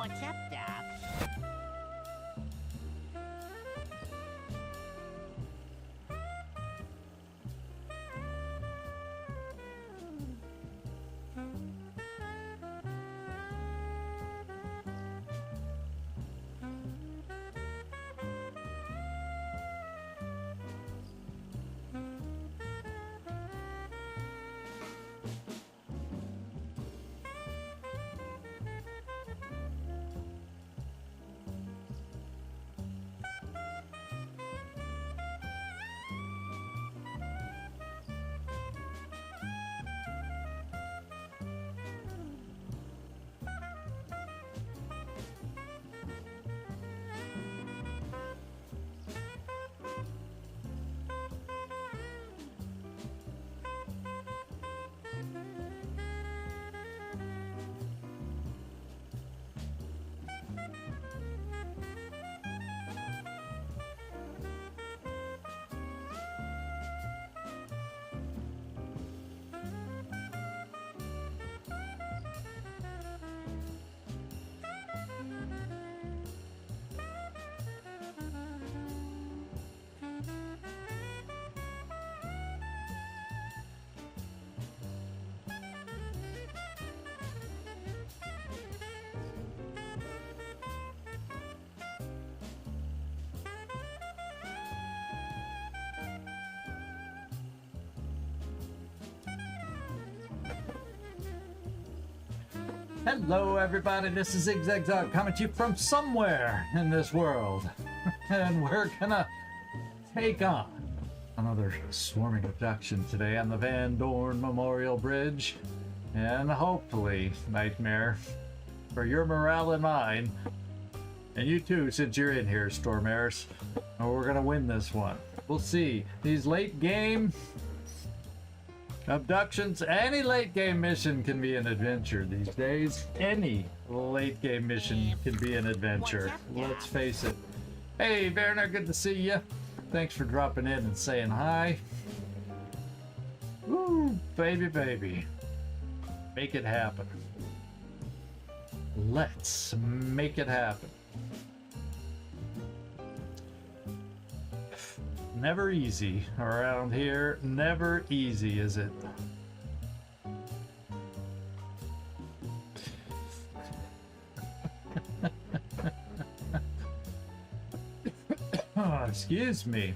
What's up, Doc? Hello everybody, this is Ziggies coming to you from somewhere in this world. And we're gonna take on another swarming abduction today on the Doorn Memorial Bridge. And hopefully, Nightmare, for your morale and mine, and you too since you're in here, Stormares, we're gonna win this one. We'll see. These late game abductions, any late game mission can be an adventure these days. Any late game mission can be an adventure. Let's face it. Hey, Werner, good to see you. Thanks for dropping in and saying hi. Woo, baby, baby. Make it happen. Let's make it happen. Never easy around here. Never easy, is it? Oh, excuse me.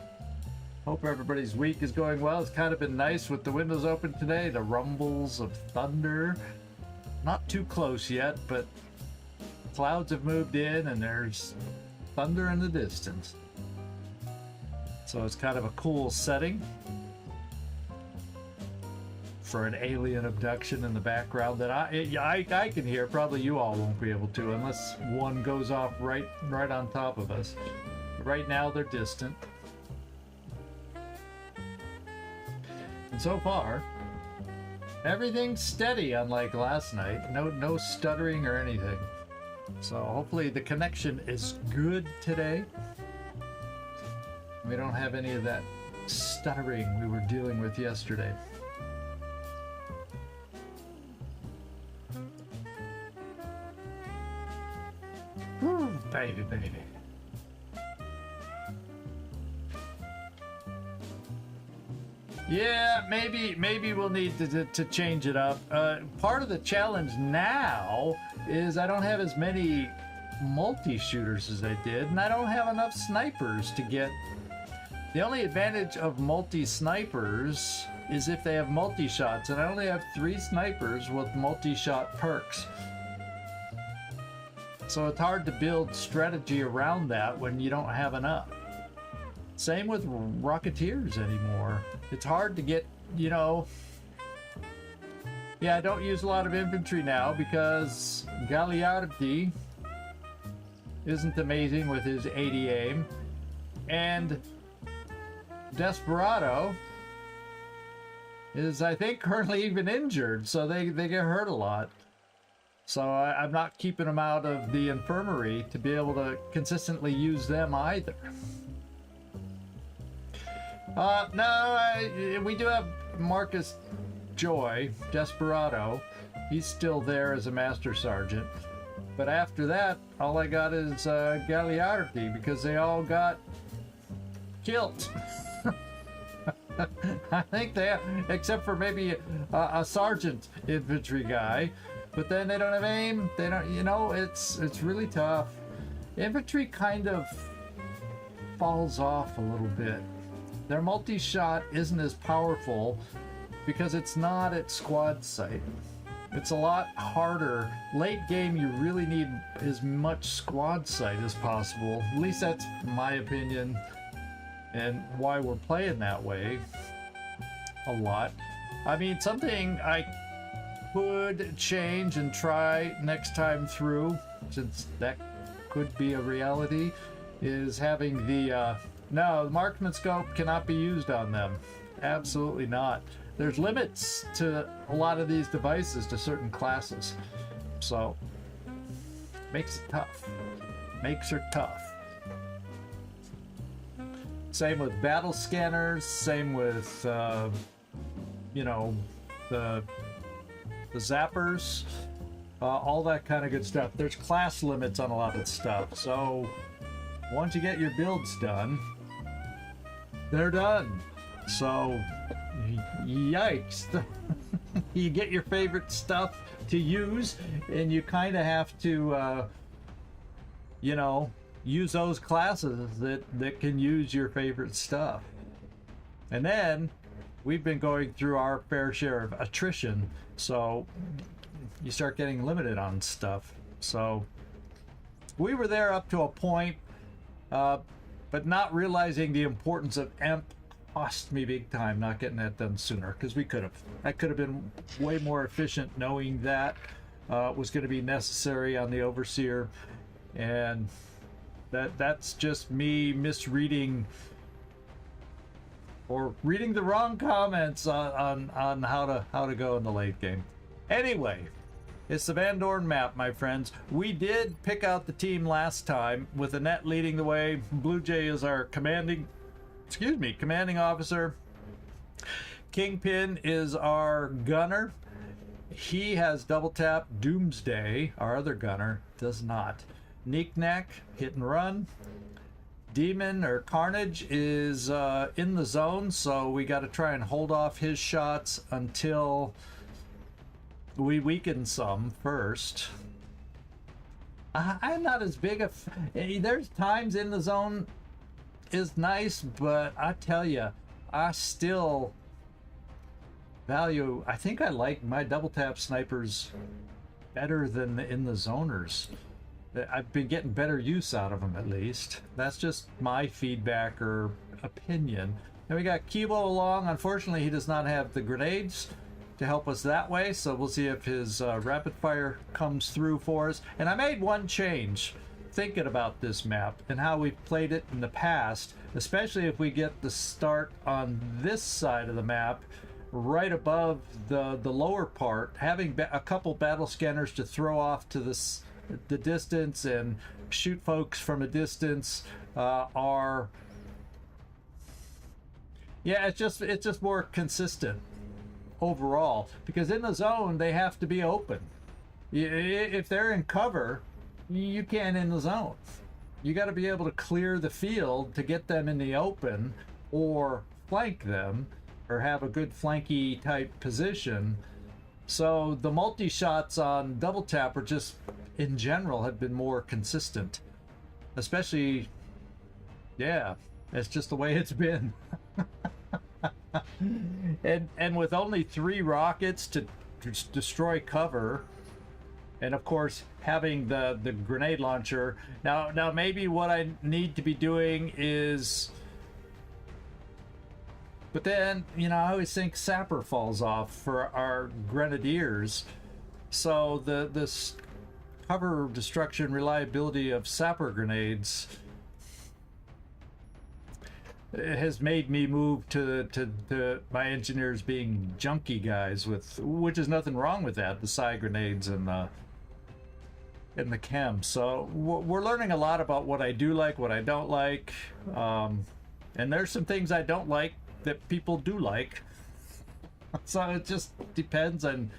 Hope everybody's week is going well. It's kind of been nice with the windows open today. The rumbles of thunder. Not too close yet, but clouds have moved in and there's thunder in the distance. So it's kind of a cool setting for an alien abduction in the background that I can hear. Probably you all won't be able to unless one goes off right on top of us. But right now they're distant. And so far, everything's steady, unlike last night. No stuttering or anything. So hopefully the connection is good today. We don't have any of that stuttering we were dealing with yesterday. Woo, baby, baby. Yeah, maybe we'll need to change it up. Part of the challenge now is I don't have as many multi-shooters as I did, and I don't have enough snipers to get. The only advantage of multi-snipers is if they have multi-shots, and I only have 3 snipers with multi-shot perks. So it's hard to build strategy around that when you don't have enough. Same with Rocketeers anymore. It's hard to get, you know. Yeah, I don't use a lot of infantry now because Gagliardi isn't amazing with his 80 aim. And Desperado is, I think, currently even injured, so they get hurt a lot. So I'm not keeping them out of the infirmary to be able to consistently use them either. No, we do have Marcus Joy, Desperado. He's still there as a Master Sergeant. But after that, all I got is Gagliardi because they all got killed. I think they have, except for maybe a sergeant infantry guy, but then they don't have aim. They don't, you know, it's really tough. Infantry kind of falls off a little bit. Their multi-shot isn't as powerful because it's not at squad sight. It's a lot harder. Late game, you really need as much squad sight as possible. At least that's my opinion and why we're playing that way a lot. I mean, something I could change and try next time through, since that could be a reality, is having the no, the marksman scope cannot be used on them. Absolutely not. There's limits to a lot of these devices to certain classes, so makes it tough. Makes her tough. Same with battle scanners. Same with you know, the zappers, all that kind of good stuff. There's class limits on a lot of stuff, so once you get your builds done, they're done. So yikes. You get your favorite stuff to use, and you kind of have to you know, use those classes that can use your favorite stuff. And then we've been going through our fair share of attrition, so you start getting limited on stuff. So we were there up to a point, but not realizing the importance of EMP cost me big time not getting that done sooner, because we could have. I could have been way more efficient knowing that was going to be necessary on the Overseer, and that's just me misreading or reading the wrong comments on how to go in the late game. Anyway, it's the Van Doorn map, my friends. We did pick out the team last time with Annette leading the way. Blue Jay is our commanding officer. Kingpin is our gunner. He has double tap. Doomsday, our other gunner, does not. Knick-knack, hit and run. Demon or Carnage is in the zone, so we got to try and hold off his shots until we weaken some first. I'm not as big a there's times in the zone is nice, but I tell you, I still value, I think I like my double tap snipers better than the in the zoners. I've been getting better use out of them, at least. That's just my feedback or opinion. And we got Kibo along. Unfortunately, he does not have the grenades to help us that way, so we'll see if his rapid fire comes through for us. And I made one change thinking about this map and how we've played it in the past, especially if we get the start on this side of the map right above the lower part, having a couple battle scanners to throw off to the distance and shoot folks from a distance are, yeah, it's just more consistent overall, because in the zone they have to be open. If they're in cover, you can't in the zone. You got to be able to clear the field to get them in the open or flank them or have a good flanky type position. So the multi-shots on double tap are just, in general, have been more consistent. Especially, yeah, it's just the way it's been. and with only 3 rockets to destroy cover, and of course having the grenade launcher. Now maybe what I need to be doing is, but then, you know, I always think sapper falls off for our grenadiers, so this cover destruction reliability of sapper grenades has made me move to my engineers being junky guys, which is nothing wrong with that, the side grenades and the chem. So we're learning a lot about what I do like, what I don't like, and there's some things I don't like that people do like. So it just depends on,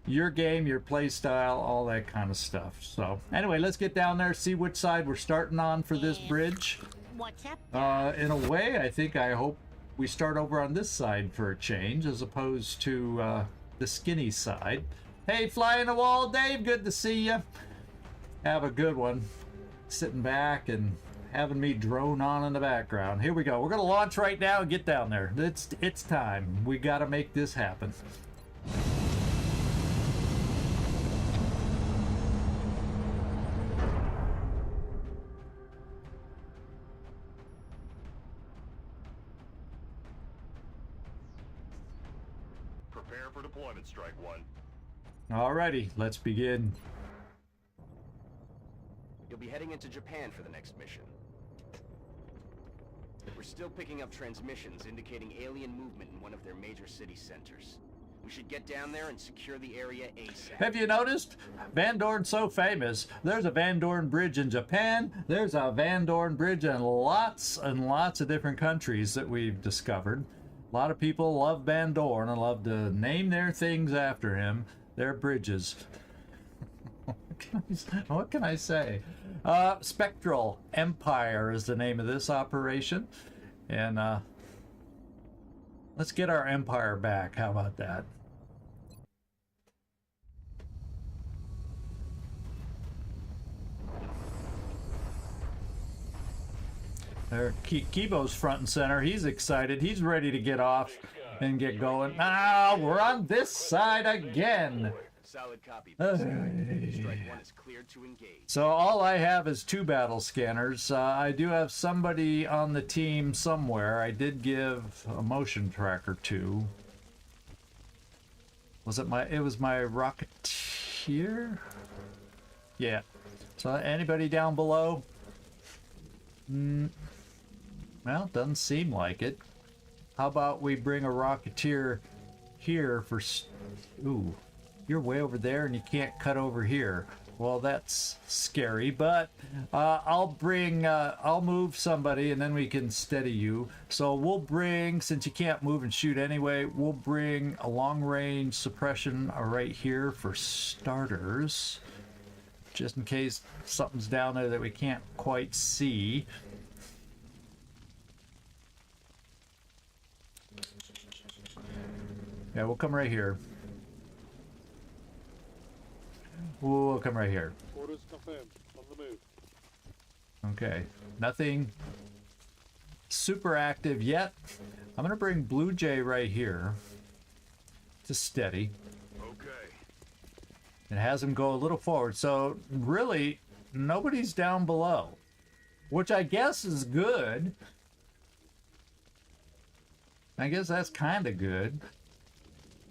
your game, your play style, all that kind of stuff. So anyway, let's get down there, see which side we're starting on for this bridge. What's up? In a way, I hope we start over on this side for a change, as opposed to the skinny side. Hey, fly in the wall, Dave, good to see you. Have a good one. Sitting back and having me drone on in the background. Here we go. We're gonna launch right now and get down there. It's time. We gotta make this happen. Prepare for deployment, Strike One. Alrighty, let's begin. You'll be heading into Japan for the next mission. We're still picking up transmissions indicating alien movement in one of their major city centers. We should get down there and secure the area ASAP. Have you noticed? Van Doorn's so famous. There's a Van Doorn bridge in Japan. There's a Van Doorn bridge in lots and lots of different countries that we've discovered. A lot of people love Van Doorn and love to name their things after him. Their bridges. What can I say? Spectral Empire is the name of this operation. And let's get our empire back. How about that? There, Kibo's front and center. He's excited. He's ready to get off and get going. Ah, we're on this side again. Solid copy. Strike One is cleared to engage. So all I have is 2 battle scanners. I do have somebody on the team somewhere. I did give a motion tracker to. Was it my? It was my Rocketeer. Yeah. So anybody down below? Well, doesn't seem like it. How about we bring a Rocketeer here for... Ooh, you're way over there and you can't cut over here. Well, that's scary, but I'll move somebody and then we can steady you. So we'll bring, since you can't move and shoot anyway, we'll bring a long-range suppression right here for starters. Just in case something's down there that we can't quite see. Yeah, we'll come right here. We'll come right here. Orders confirmed. On the move. Okay. Nothing super active yet. I'm going to bring Blue Jay right here to steady. Okay. It has him go a little forward. So really, nobody's down below, which I guess is good. I guess that's kind of good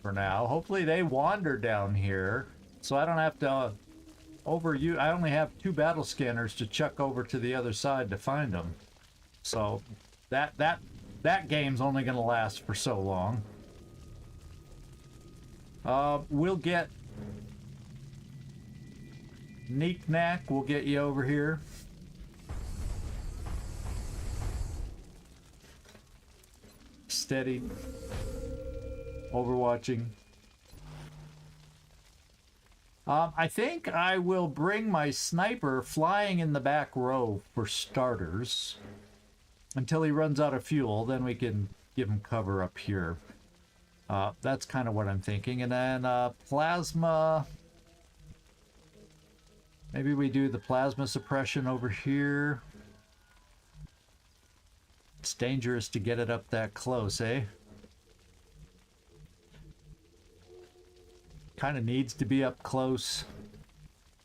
for now. Hopefully they wander down here so I don't have to I only have 2 battle scanners to chuck over to the other side to find them. So that game's only going to last for so long. We'll get Neek Knack, we'll get you over here. Steady. Overwatching. I think I will bring my sniper flying in the back row for starters until he runs out of fuel. Then we can give him cover up here. That's kind of what I'm thinking. And then plasma. Maybe we do the plasma suppression over here. It's dangerous to get it up that close, eh? Kind of needs to be up close,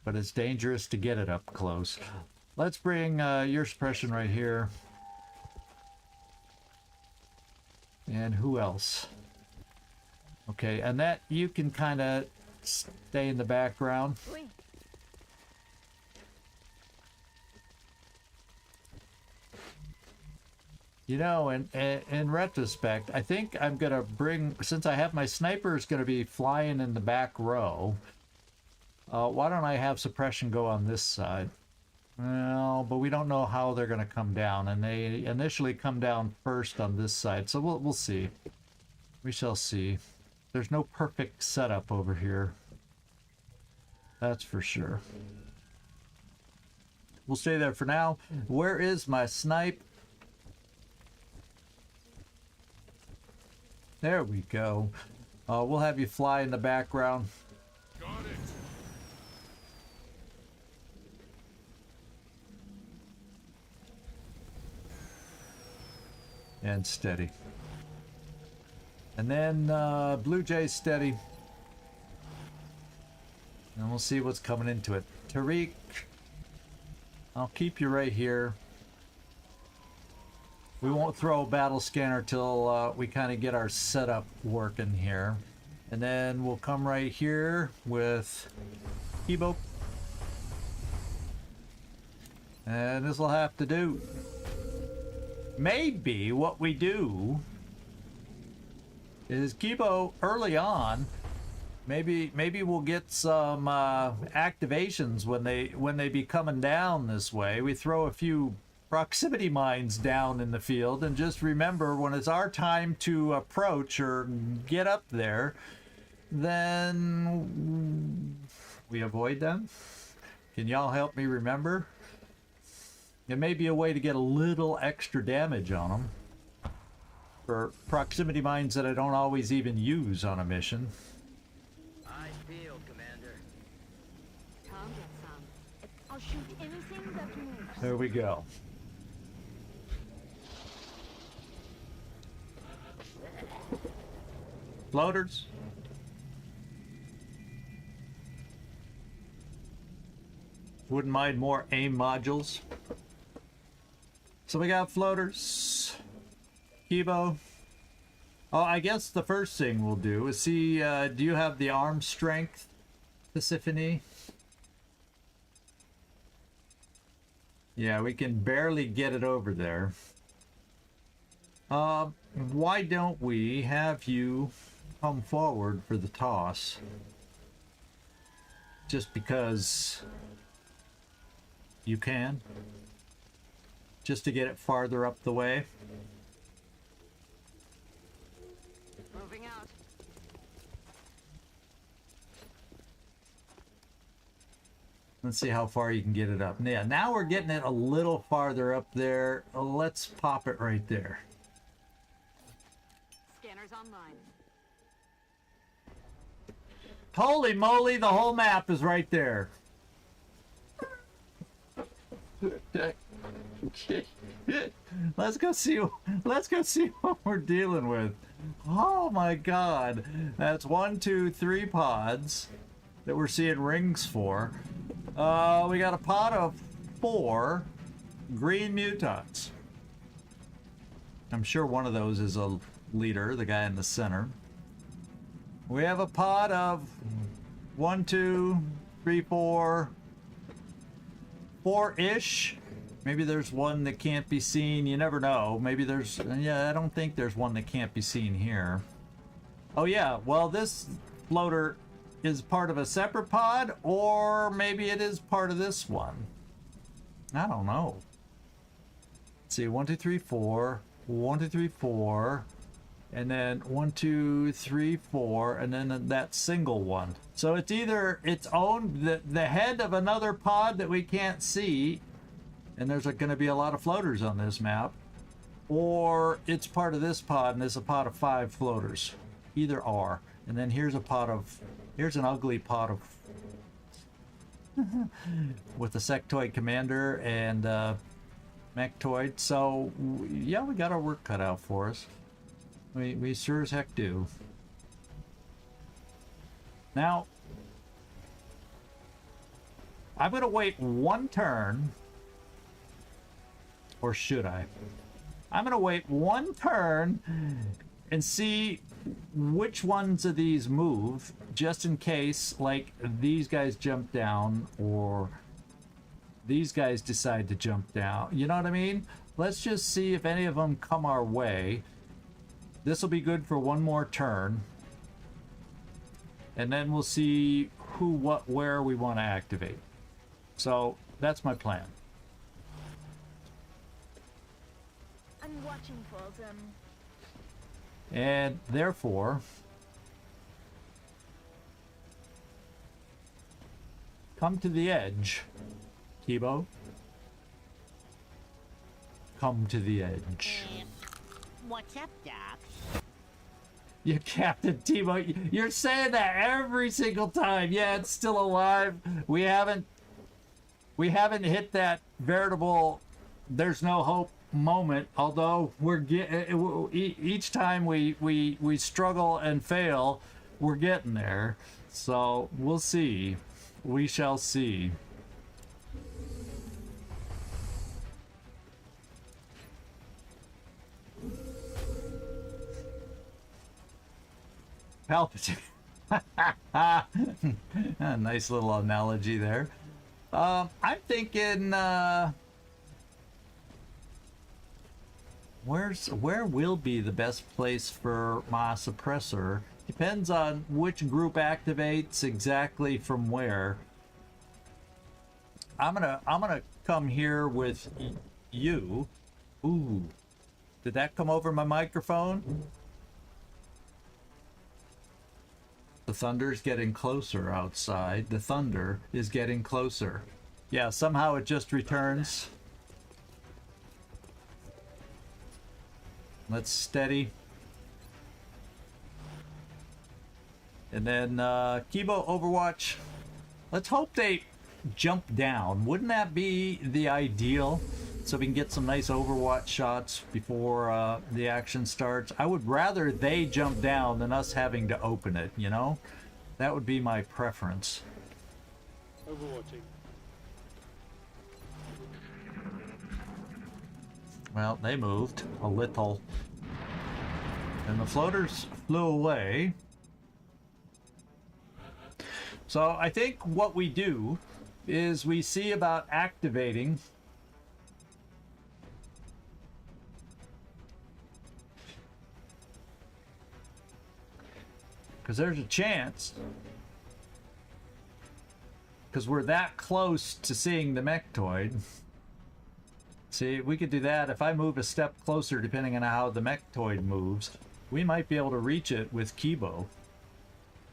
but it's dangerous to get it up close. Let's bring your suppression right here. And who else? Okay, and that you can kind of stay in the background. You know, in retrospect, I think I'm going to bring, since I have my snipers going to be flying in the back row, why don't I have suppression go on this side? Well, but we don't know how they're going to come down, and they initially come down first on this side, so we'll see. We shall see. There's no perfect setup over here. That's for sure. We'll stay there for now. Where is my snipe? There we go. We'll have you fly in the background. Got it. And steady. And then Blue Jay steady. And we'll see what's coming into it. Tariq, I'll keep you right here. We won't throw a battle scanner till we kind of get our setup working here. And then we'll come right here with Kibo. And this will have to do. Maybe what we do is Kibo early on. Maybe we'll get some activations when they be coming down this way. We throw a few proximity mines down in the field, and just remember when it's our time to approach or get up there, then we avoid them. Can y'all help me remember? It may be a way to get a little extra damage on them for proximity mines that I don't always even use on a mission. I feel, Commander. Come get some. I'll shoot anything that moves. There we go. Floaters. Wouldn't mind more aim modules. So we got floaters. Kibo. Oh, I guess the first thing we'll do is see, do you have the arm strength, Persephone? Yeah, we can barely get it over there. Why don't we have you come forward for the toss? Just because you can. Just to get it farther up the way. Moving out. Let's see how far you can get it up. Yeah, now we're getting it a little farther up there. Let's pop it right there. Scanners online. Holy moly, the whole map is right there. Let's go see what we're dealing with. Oh my god. That's 1, 2, 3 pods that we're seeing rings for. We got a pod of 4 green mutants. I'm sure one of those is a leader, the guy in the center. We have a pod of 1, 2, 3, 4, 4-ish. Maybe there's one that can't be seen. You never know. Maybe there's... Yeah, I don't think there's one that can't be seen here. Oh, yeah. Well, this floater is part of a separate pod, or maybe it is part of this one. I don't know. Let's see. 1, 2, 3, 4. 1, 2, 3, 4. And then 1, 2, 3, 4. And then that single one. So it's either its own... The head of another pod that we can't see... And there's going to be a lot of floaters on this map. Or it's part of this pod, and there's a pod of 5 floaters. Either or. And then here's a pod of... Here's an ugly pod of... with a sectoid commander and mechtoid. So, yeah, we got our work cut out for us. We sure as heck do. Now, I'm going to wait 1 turn... Or should I? I'm going to wait 1 turn and see which ones of these move, just in case, like, these guys jump down or these guys decide to jump down. You know what I mean? Let's just see if any of them come our way. This will be good for 1 more turn. And then we'll see who, what, where we want to activate. So, that's my plan. I'm watching for them. And therefore, Come to the edge. Kibo. Come to the edge. What's up, Doc? You Captain Tebow, you're saying that every single time. Yeah, it's still alive. We haven't hit that veritable there's no hope moment, although each time we struggle and fail, we're getting there. So we'll see. We shall see. Palpatine. A nice little analogy there. I'm thinking, where will be the best place for my suppressor? Depends on which group activates exactly from where. I'm gonna come here with you. Ooh, did that come over my microphone? The thunder's getting closer outside. The thunder is getting closer. Yeah, somehow it just returns. Let's steady. And then Kibo Overwatch. Let's hope they jump down. Wouldn't that be the ideal? So we can get some nice Overwatch shots before the action starts. I would rather they jump down than us having to open it, you know? That would be my preference. Overwatching. Well, they moved a little. And the floaters flew away. So I think what we do is we see about activating because there's a chance, because we're that close to seeing the mechtoid. See, we could do that. If I move a step closer, depending on how the mechtoid moves, we might be able to reach it with Kibo.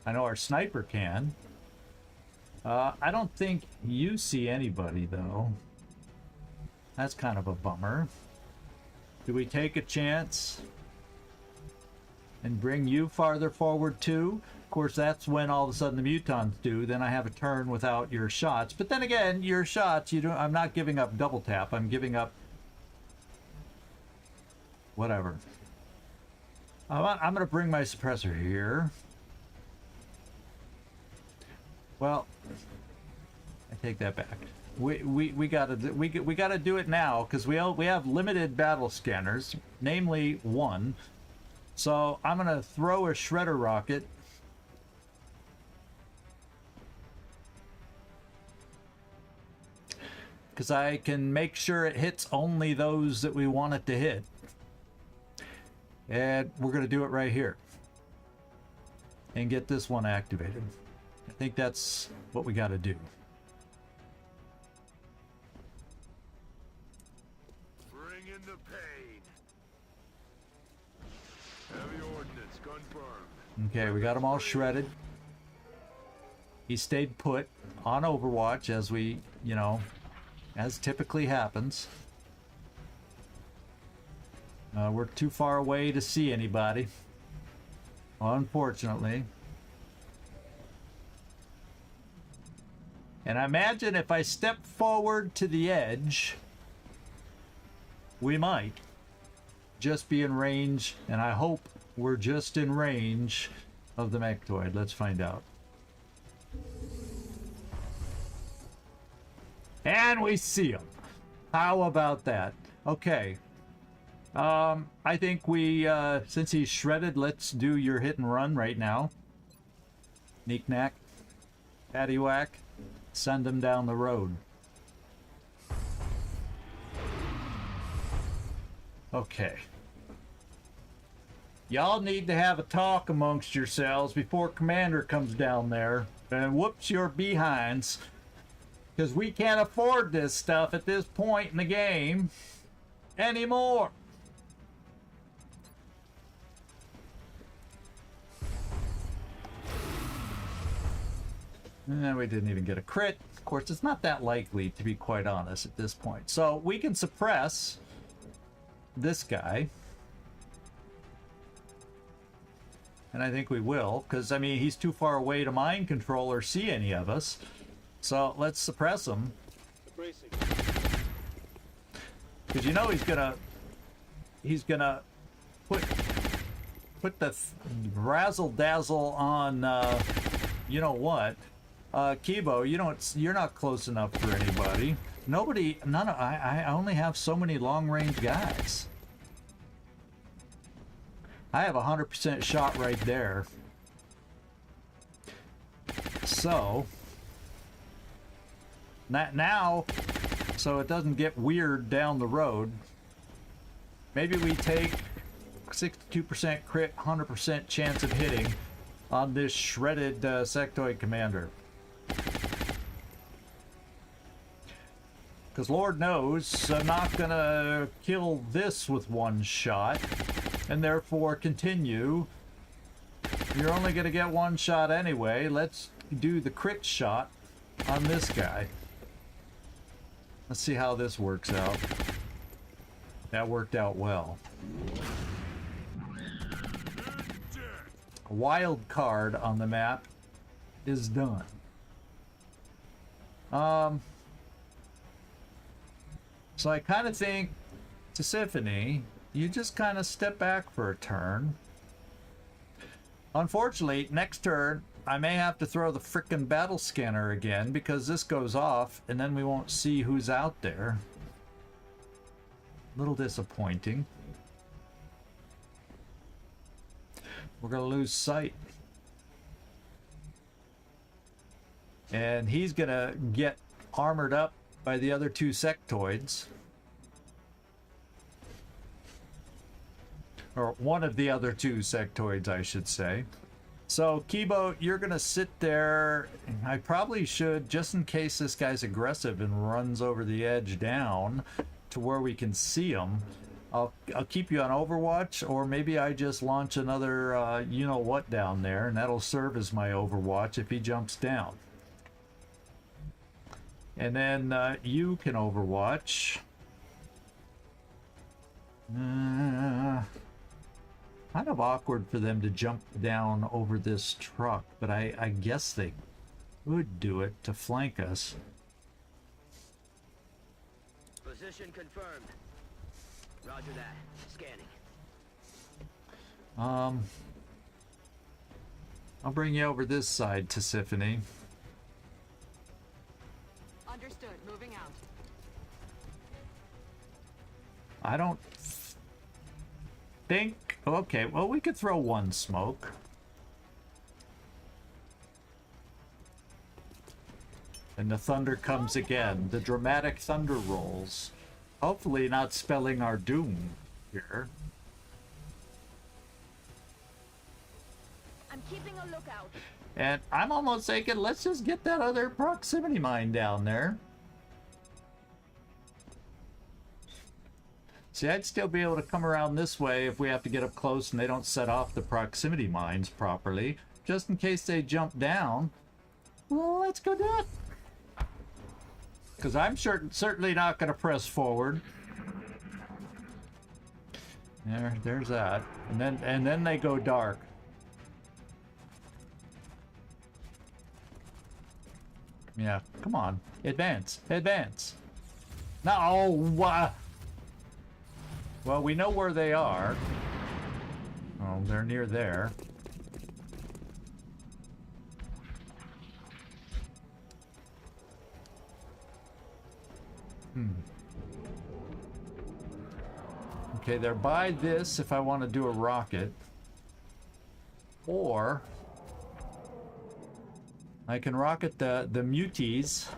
I know our sniper can. I don't think you see anybody, though. That's kind of a bummer. Do we take a chance and bring you farther forward too? Of course, that's when all of a sudden the mutons do. Then I have a turn without your shots. But then again, your shots, you don't. I'm not giving up double tap. I'm giving up whatever. I'm going to bring my suppressor here. Well, I take that back. We gotta do it now because we have limited battle scanners, namely one. So I'm gonna throw a shredder rocket. Because I can make sure it hits only those that we want it to hit. And we're gonna do it right here. And get this one activated. I think that's what we gotta do. Bring in the pain. Heavy ordnance confirmed. Okay, we got them all shredded. He stayed put on Overwatch as we, you know, as typically happens. We're too far away to see anybody, unfortunately. And I imagine if I step forward to the edge, we might just be in range, and I hope we're just in range of the mechtoid. Let's find out. And we see him. How about that? Okay. I think we, since he's shredded, let's do your hit and run right now. Knick-knack. Paddywhack. Send him down the road. Okay. Y'all need to have a talk amongst yourselves before Commander comes down there and whoops your behinds. Because we can't afford this stuff at this point in the game anymore. And we didn't even get a crit. Of course, it's not that likely, to be quite honest, at this point. So we can suppress this guy. And I think we will, because, I mean, he's too far away to mind control or see any of us. So let's suppress him. Bracing. Because you know he's gonna put the razzle dazzle on you know what, Kibo. You're not close enough for anybody. I only have so many long range guys. I have 100% shot right there. So now, so it doesn't get weird down the road, maybe we take 62% crit, 100% chance of hitting on this shredded sectoid commander. Because Lord knows I'm not gonna kill this with one shot, and therefore continue. You're only gonna get one shot anyway. Let's do the crit shot on this guy. Let's see how this works out. That worked out well. A wild card on the map is done. So I kind of think, to Symphony, you just kind of step back for a turn. Unfortunately, next turn, I may have to throw the frickin' battle scanner again, because this goes off, and then we won't see who's out there. A little disappointing. We're gonna lose sight. And he's gonna get armored up by the other two sectoids. Or one of the other two sectoids, I should say. So, Kibo, you're gonna sit there. I probably should, just in case this guy's aggressive and runs over the edge down to where we can see him. I'll keep you on Overwatch, or maybe I just launch another you-know-what down there, and that'll serve as my Overwatch if he jumps down. And then you can Overwatch. Kind of awkward for them to jump down over this truck, but I guess they could do it to flank us. Position confirmed. Roger that. Scanning. I'll bring you over this side to Symphony. Understood. Moving out. I don't think... Okay, well, we could throw one smoke. And the thunder comes again. The dramatic thunder rolls. Hopefully not spelling our doom here. I'm keeping a lookout. And I'm almost thinking, let's just get that other proximity mine down there. See, I'd still be able to come around this way if we have to get up close and they don't set off the proximity mines properly. Just in case they jump down. Well, let's go do it. Because I'm certainly not going to press forward. There's that. And then they go dark. Yeah, come on. Advance. Advance. No! Well, we know where they are. Oh, they're near there. Okay, they're by this if I want to do a rocket. Or I can rocket the muties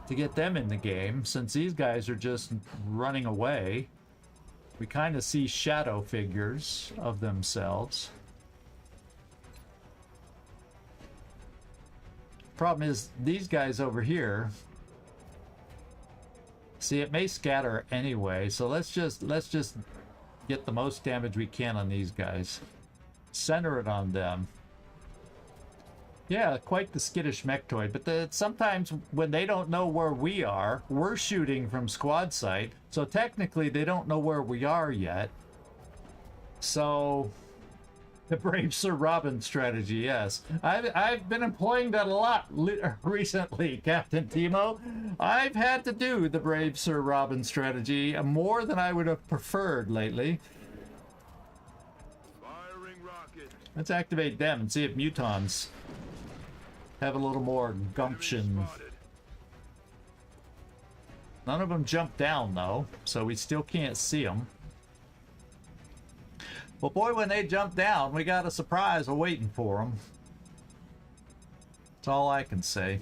to get them in the game, since these guys are just running away. We kind of see shadow figures of themselves. Problem is, these guys over here, see, it may scatter anyway, so let's just get the most damage we can on these guys. Center it on them. Yeah, quite the skittish mechtoid. But sometimes when they don't know where we are, we're shooting from squad site. So technically they don't know where we are yet. So the brave Sir Robin strategy, yes. I've been employing that a lot recently, Captain Timo. I've had to do the brave Sir Robin strategy more than I would have preferred lately. Firing rocket. Let's activate them and see if mutons have a little more gumption. Enemy spotted. None of them jump down, though, so we still can't see them. Well, boy, when they jump down, we got a surprise waiting for them. That's all I can say.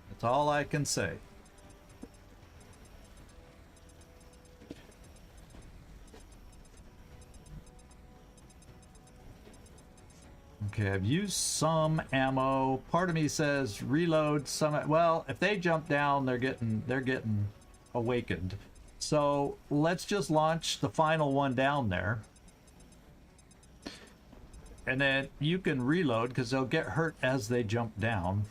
That's all I can say. Okay, I've used some ammo. Part of me says reload some. Well, if they jump down, they're getting awakened. So let's just launch the final one down there. And then you can reload because they'll get hurt as they jump down.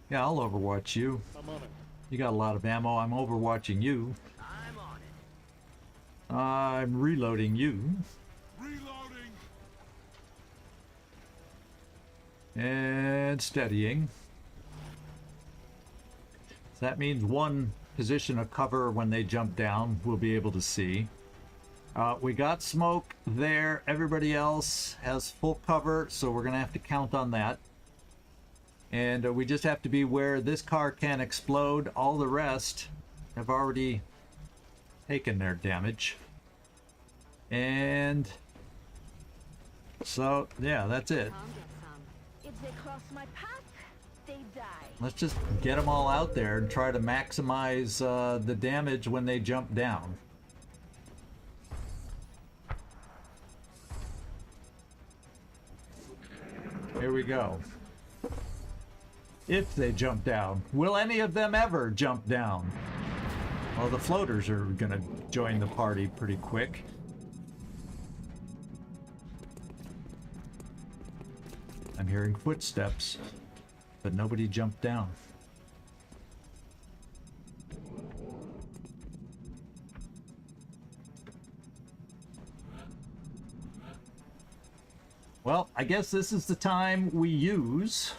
Yeah, I'll overwatch you. I'm on it. You got a lot of ammo. I'm overwatching you. I'm on it. I'm reloading you. Reloading. And steadying. So that means one position of cover when they jump down we'll be able to see. We got smoke there. Everybody else has full cover, so we're going to have to count on that. And we just have to be where this car can explode. All the rest have already taken their damage. And so, yeah, that's it. Can't get some. If they cross my path, they die. Let's just get them all out there and try to maximize the damage when they jump down. Here we go. If they jump down. Will any of them ever jump down? Well, the floaters are gonna join the party pretty quick. I'm hearing footsteps, but nobody jumped down. Well, I guess this is the time we use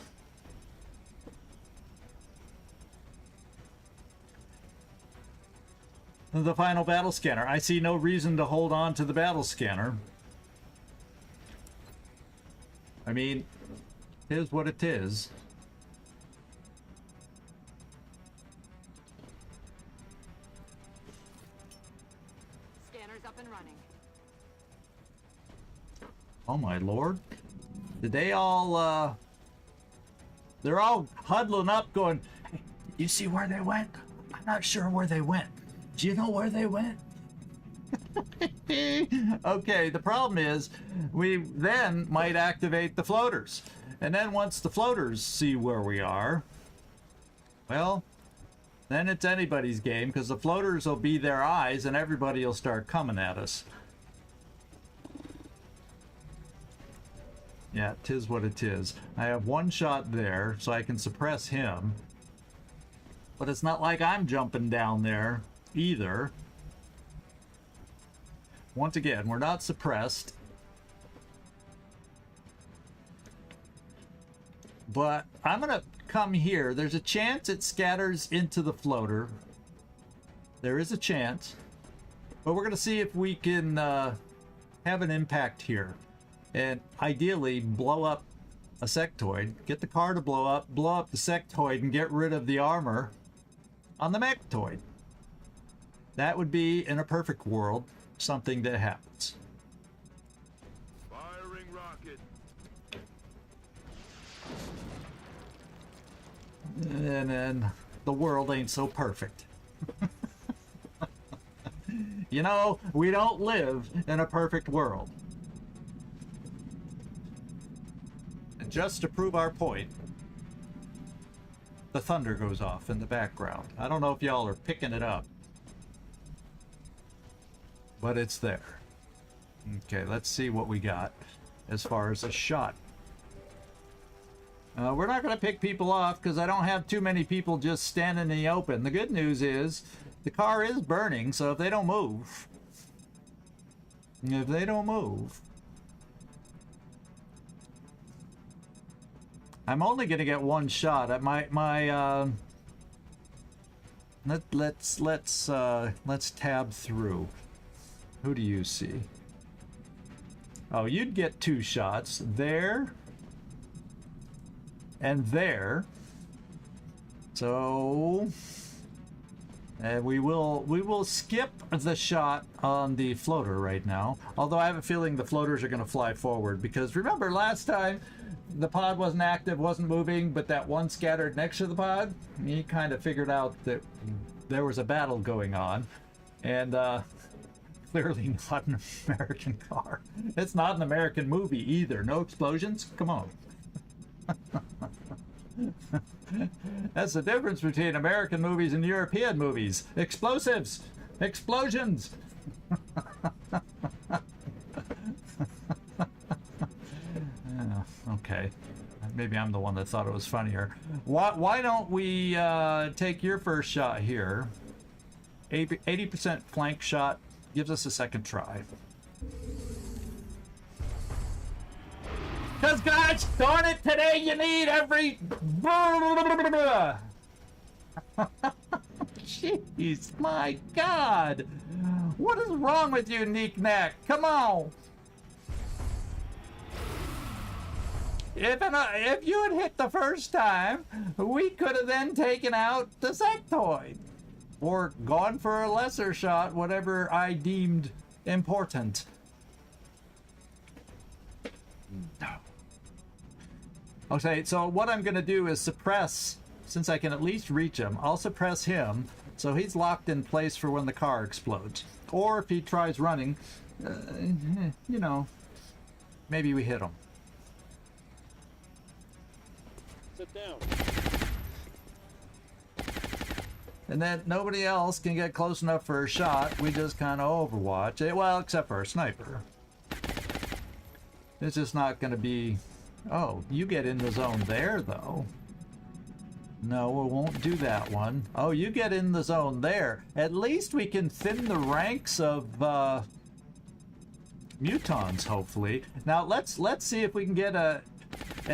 the final battle scanner. I see no reason to hold on to the battle scanner. I mean, it is what it is. Scanner's up and running. Oh my lord. Did they all, they're all huddling up going, "Hey, you see where they went? I'm not sure where they went. Do you know where they went?" Okay, the problem is we then might activate the floaters. And then once the floaters see where we are, well, then it's anybody's game because the floaters will be their eyes and everybody will start coming at us. Yeah, 'tis what it is. I have one shot there, so I can suppress him. But it's not like I'm jumping down there either. Once again, we're not suppressed. But I'm gonna come here. There's a chance it scatters into the floater. There is a chance. But we're gonna see if we can have an impact here. And ideally blow up a sectoid. Get the car to blow up the sectoid and get rid of the armor on the mechtoid. That would be, in a perfect world, something that happens. Firing rocket. And then the world ain't so perfect. You know, we don't live in a perfect world. And just to prove our point, the thunder goes off in the background. I don't know if y'all are picking it up, but it's there. Okay, let's see what we got as far as a shot. We're not going to pick people off because I don't have too many people just standing in the open. The good news is the car is burning, so if they don't move, I'm only going to get one shot at let's tab through. Who do you see? Oh, you'd get 2 shots there and there. So we will skip the shot on the floater right now. Although I have a feeling the floaters are going to fly forward, because remember last time the pod wasn't active, wasn't moving, but that one scattered next to the pod, he kind of figured out that there was a battle going on, and clearly not an American car. It's not an American movie either. No explosions? Come on. That's the difference between American movies and European movies. Explosives! Explosions! Okay. Maybe I'm the one that thought it was funnier. Why don't we take your first shot here? 80% flank shot gives us a second try. Because gosh darn it, today you need every... Jeez, my God. What is wrong with you, Neek Nack? Come on. If you had hit the first time, we could have then taken out the sectoid. Or gone for a lesser shot, whatever I deemed important. No. Okay, so what I'm going to do is suppress, since I can at least reach him, I'll suppress him so he's locked in place for when the car explodes. Or if he tries running, you know, maybe we hit him. Sit down. And then nobody else can get close enough for a shot. We just kind of overwatch it. Well, except for a sniper. It's just not going to be... Oh, you get in the zone there, though. No, we won't do that one. Oh, you get in the zone there. At least we can thin the ranks of mutons, hopefully. Now, let's see if we can get at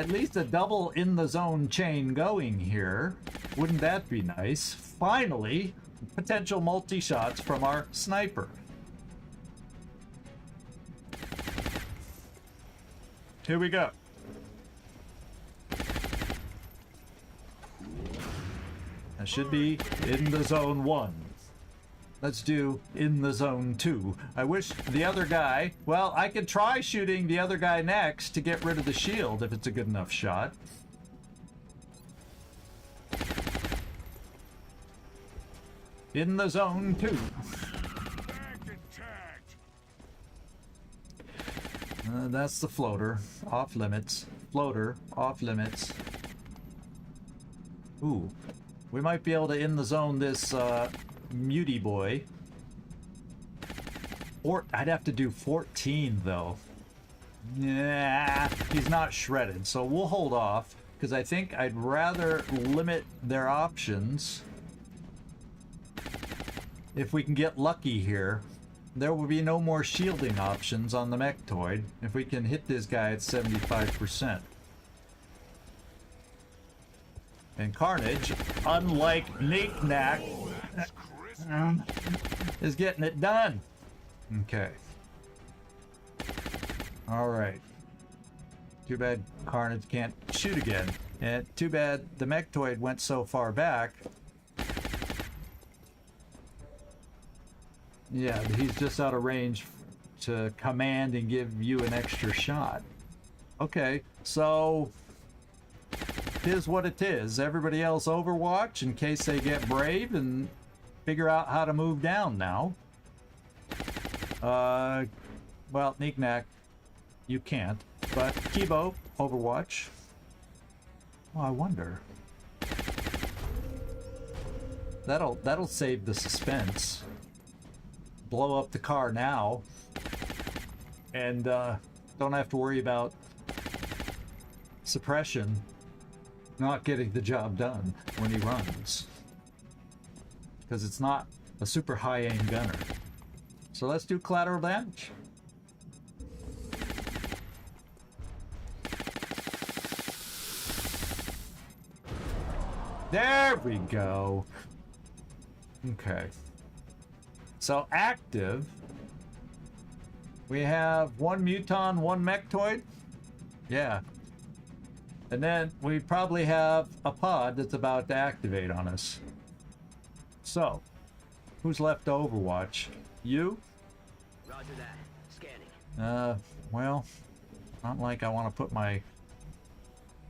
least a double in the zone chain going here. Wouldn't that be nice? Finally, potential multi-shots from our sniper. Here we go. That should be in the zone 1. Let's do in the zone 2. I wish the other guy... Well, I could try shooting the other guy next to get rid of the shield if it's a good enough shot. In the zone 2. That's the floater. Off limits. Floater. Off limits. Ooh. We might be able to in the zone this muty boy. Or I'd have to do 14 though. Nah, he's not shredded, so we'll hold off because I think I'd rather limit their options. If we can get lucky here, there will be no more shielding options on the mechtoid if we can hit this guy at 75%. And Carnage, unlike Neek Nack, is getting it done. Okay. Alright. Too bad Carnage can't shoot again. And too bad the mechtoid went so far back. Yeah, he's just out of range to command and give you an extra shot. Okay, so... Tis what it is. Everybody else overwatch in case they get brave and figure out how to move down now. Well, Neek Nack, you can't. But Kibo, overwatch. Oh, I wonder. That'll save the suspense. Blow up the car now, and don't have to worry about suppression not getting the job done when he runs, because it's not a super high aim gunner. So let's do collateral damage. There we go. Okay. So active, we have one muton, one mechtoid. Yeah. And then we probably have a pod that's about to activate on us. So, who's left to Overwatch? You? Roger that. Scanning. Well, not like I want to put my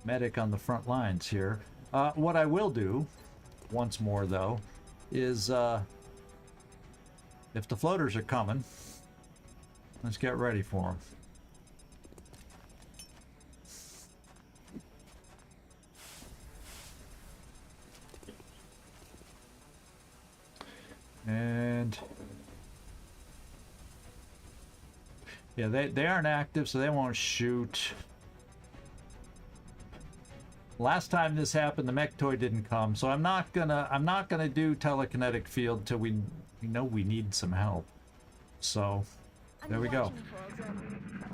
medic on the front lines here. What I will do, once more though, is if the floaters are coming, let's get ready for them. And yeah, they aren't active, so they won't shoot. Last time this happened, the mechtoid didn't come, so I'm not gonna do telekinetic field till we know we need some help. So there we go.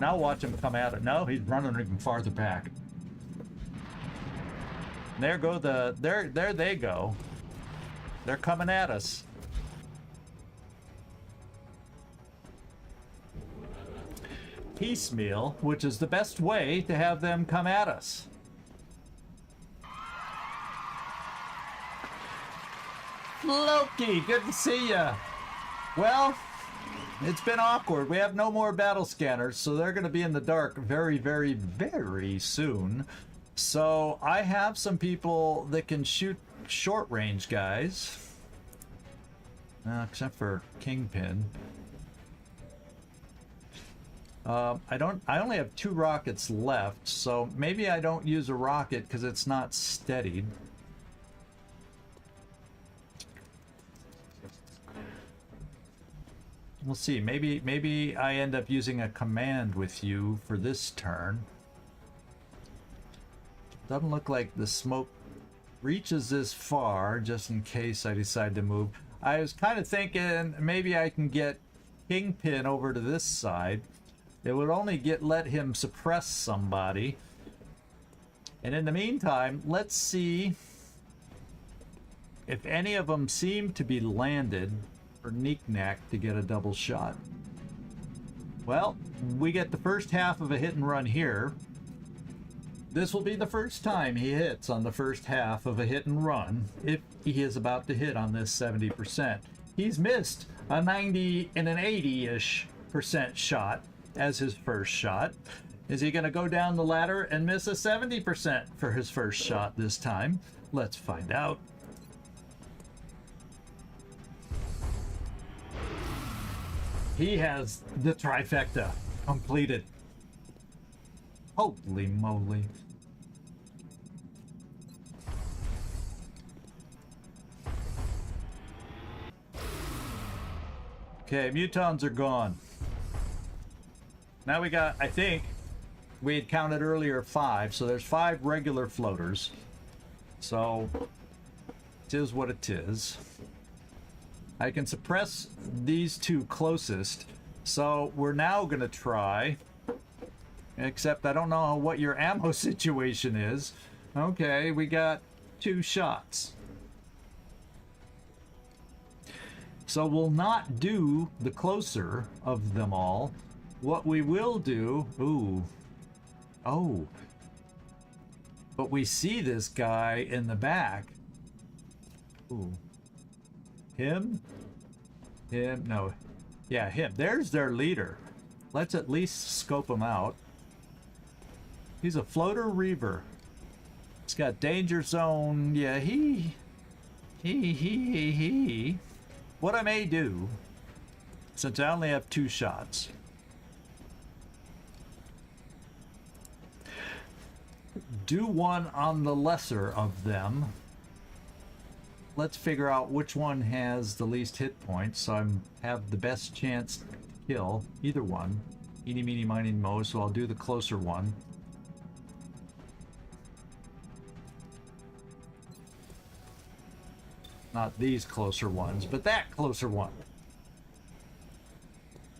Now watch him come at it. No, he's running even farther back. There go there they go. They're coming at us. Piecemeal, which is the best way to have them come at us. Loki, good to see ya. Well, it's been awkward. We have no more battle scanners, so they're going to be in the dark very, very, very soon. So I have some people that can shoot short range guys, except for Kingpin. I only have 2 rockets left, so maybe I don't use a rocket because it's not steadied. We'll see. Maybe I end up using a command with you for this turn. Doesn't look like the smoke reaches this far, just in case I decide to move. I was kind of thinking maybe I can get Kingpin over to this side. It would only let him suppress somebody. And in the meantime, let's see if any of them seem to be landed for Knick-Knack to get a double shot. Well, we get the first half of a hit and run here. This will be the first time he hits on the first half of a hit and run, if he is about to hit on this 70%. He's missed a 90 and an 80-ish % shot as his first shot. Is he going to go down the ladder and miss a 70% for his first shot this time? Let's find out. He has the trifecta completed. Holy moly. Okay, mutons are gone. Now we got, I think, we had counted earlier 5, so there's 5 regular floaters. So, it is what it is. I can suppress these 2 closest, so we're now gonna try, except I don't know what your ammo situation is. Okay, we got 2 shots. So we'll not do the closer of them all. What we will do, but we see this guy in the back. Him, no, yeah, him. There's their leader. Let's at least scope him out. He's a floater reaver. He's got danger zone. Yeah, he. What I may do, since I only have 2 shots, do one on the lesser of them let's figure out which one has the least hit points, so I have the best chance to kill either one. Eeny, meeny, miny, mo, so I'll do the closer one. Not these closer ones, but that closer one.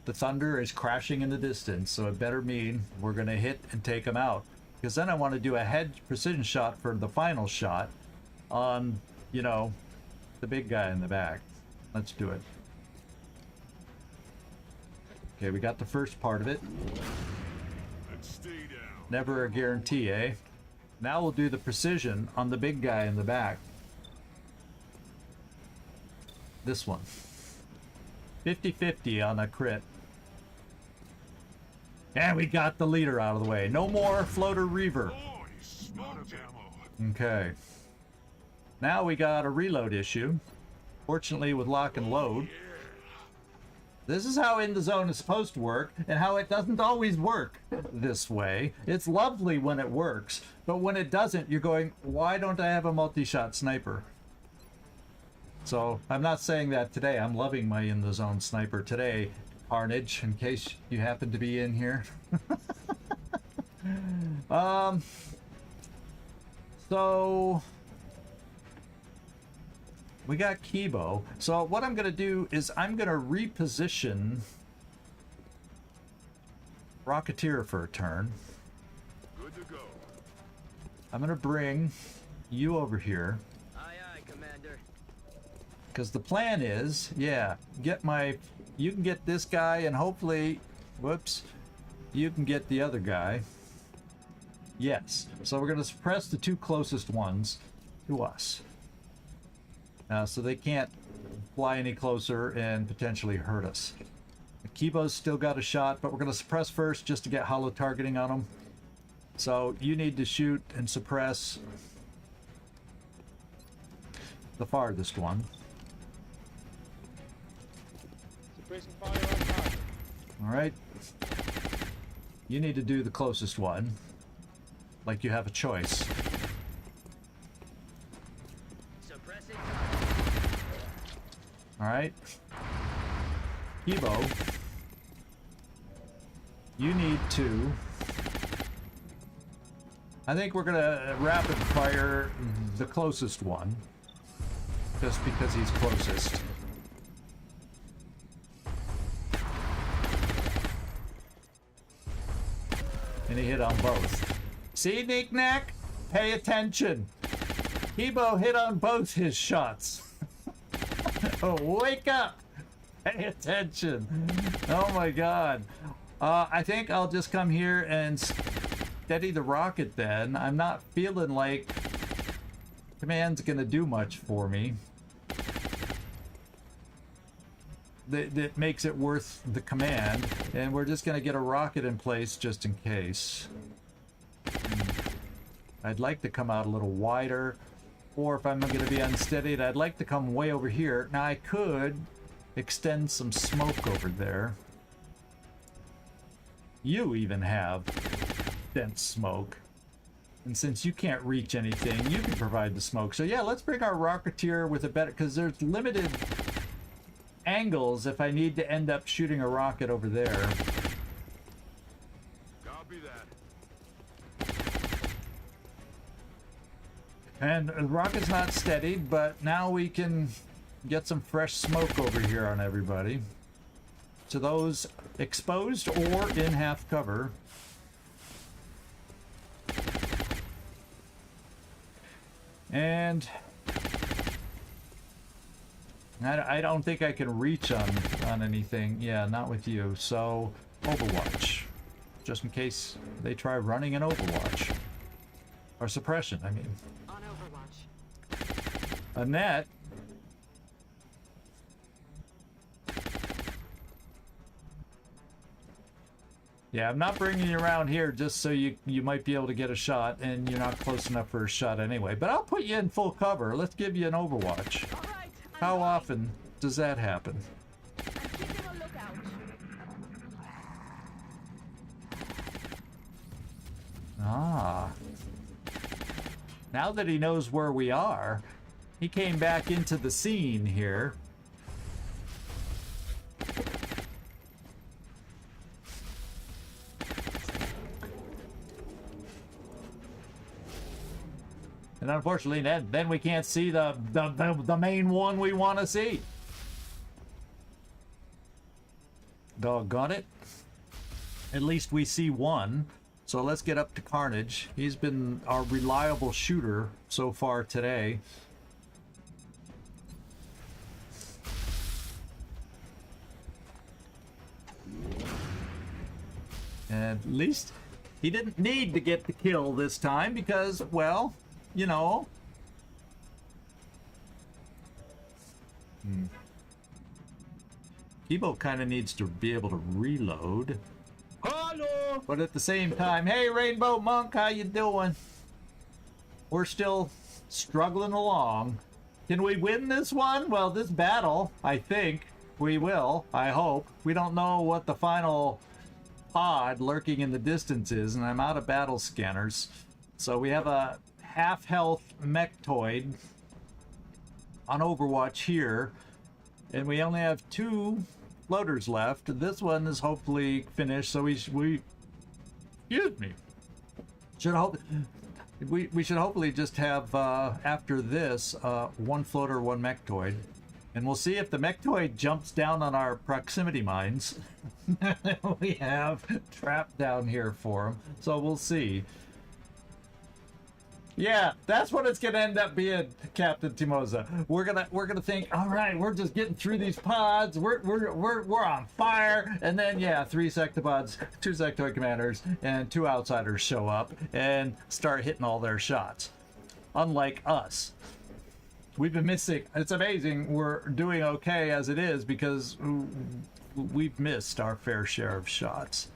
The thunder is crashing in the distance, so it better mean we're going to hit and take them out. Because then I want to do a head precision shot for the final shot on, you know, the big guy in the back. Let's do it. Okay, we got the first part of it. And stay down. Never a guarantee, eh? Now we'll do the precision on the big guy in the back. This one. 50-50 on a crit. And we got the leader out of the way. No more floater reaver. Oh, you smoked ammo. Okay. Now we got a reload issue. Fortunately with lock and load. This is how In the Zone is supposed to work, and how it doesn't always work this way. It's lovely when it works, but when it doesn't, you're going, why don't I have a multi-shot sniper? So, I'm not saying that today. I'm loving my In the Zone sniper today, Carnage, in case you happen to be in here. So... we got Kibo. So what I'm going to do is I'm going to reposition Rocketeer for a turn. Good to go. I'm going to bring you over here. Aye, aye, Commander. Because the plan is, yeah, you can get this guy and hopefully, whoops, you can get the other guy. Yes. So we're going to suppress the two closest ones to us. So they can't fly any closer and potentially hurt us. Kibo's still got a shot, but we're going to suppress first just to get hollow targeting on him. So you need to shoot and suppress the farthest one. Suppressing fire on target. Alright. You need to do the closest one. Like you have a choice. Suppressing. Alright. Kibo. You need to... I think we're gonna rapid fire the closest one. Just because he's closest. And he hit on both. See, Knick-Knack? Pay attention. Kibo hit on both his shots. Oh, wake up! Pay attention. Oh my god. I think I'll just come here and steady the rocket then. I'm not feeling like command's gonna do much for me. That makes it worth the command, and we're just gonna get a rocket in place just in case. I'd like to come out a little wider, or if I'm gonna be unsteadied, I'd like to come way over here. Now I could extend some smoke over there. You even have dense smoke. And since you can't reach anything, you can provide the smoke. So yeah, let's bring our Rocketeer with a better, because there's limited angles if I need to end up shooting a rocket over there. Copy that. And the rocket's not steadied, but now we can get some fresh smoke over here on everybody. To those exposed or in half cover. And I don't think I can reach on anything. Yeah, not with you. So, Overwatch. Just in case they try running an Overwatch. Or suppression, I mean. On Overwatch. Annette. Yeah, I'm not bringing you around here just so you might be able to get a shot, and you're not close enough for a shot anyway. But I'll put you in full cover. Let's give you an Overwatch. All right. How often does that happen? I'm keeping a lookout. Ah. Now that he knows where we are, He came back into the scene here. And unfortunately, then we can't see the main one we want to see. Doggone it. At least we see one. So let's get up to Carnage. He's been our reliable shooter so far today. And at least he didn't need to get the kill this time because, well, you know. Kibo kind of needs to be able to reload. Hello! But at the same time, hey Rainbow Monk, how you doing? We're still struggling along. Can we win this one? Well, this battle, I think we will. I hope. We don't know what the final pod lurking in the distance is, and I'm out of battle scanners. So we have a half-health mechtoid on Overwatch here, and we only have 2 floaters left. This one is hopefully finished, so we excuse me, we should hopefully just have after this 1 floater, 1 mechtoid, and we'll see if the mechtoid jumps down on our proximity mines. We have trapped down here for him, so we'll see. Yeah, that's what it's gonna end up being, Captain Timoza. We're gonna think, all right, we're just getting through these pods. We're on fire, and then yeah, 3 sectopods, 2 sectoid commanders, and 2 outsiders show up and start hitting all their shots. Unlike us, we've been missing. It's amazing we're doing okay as it is because we've missed our fair share of shots.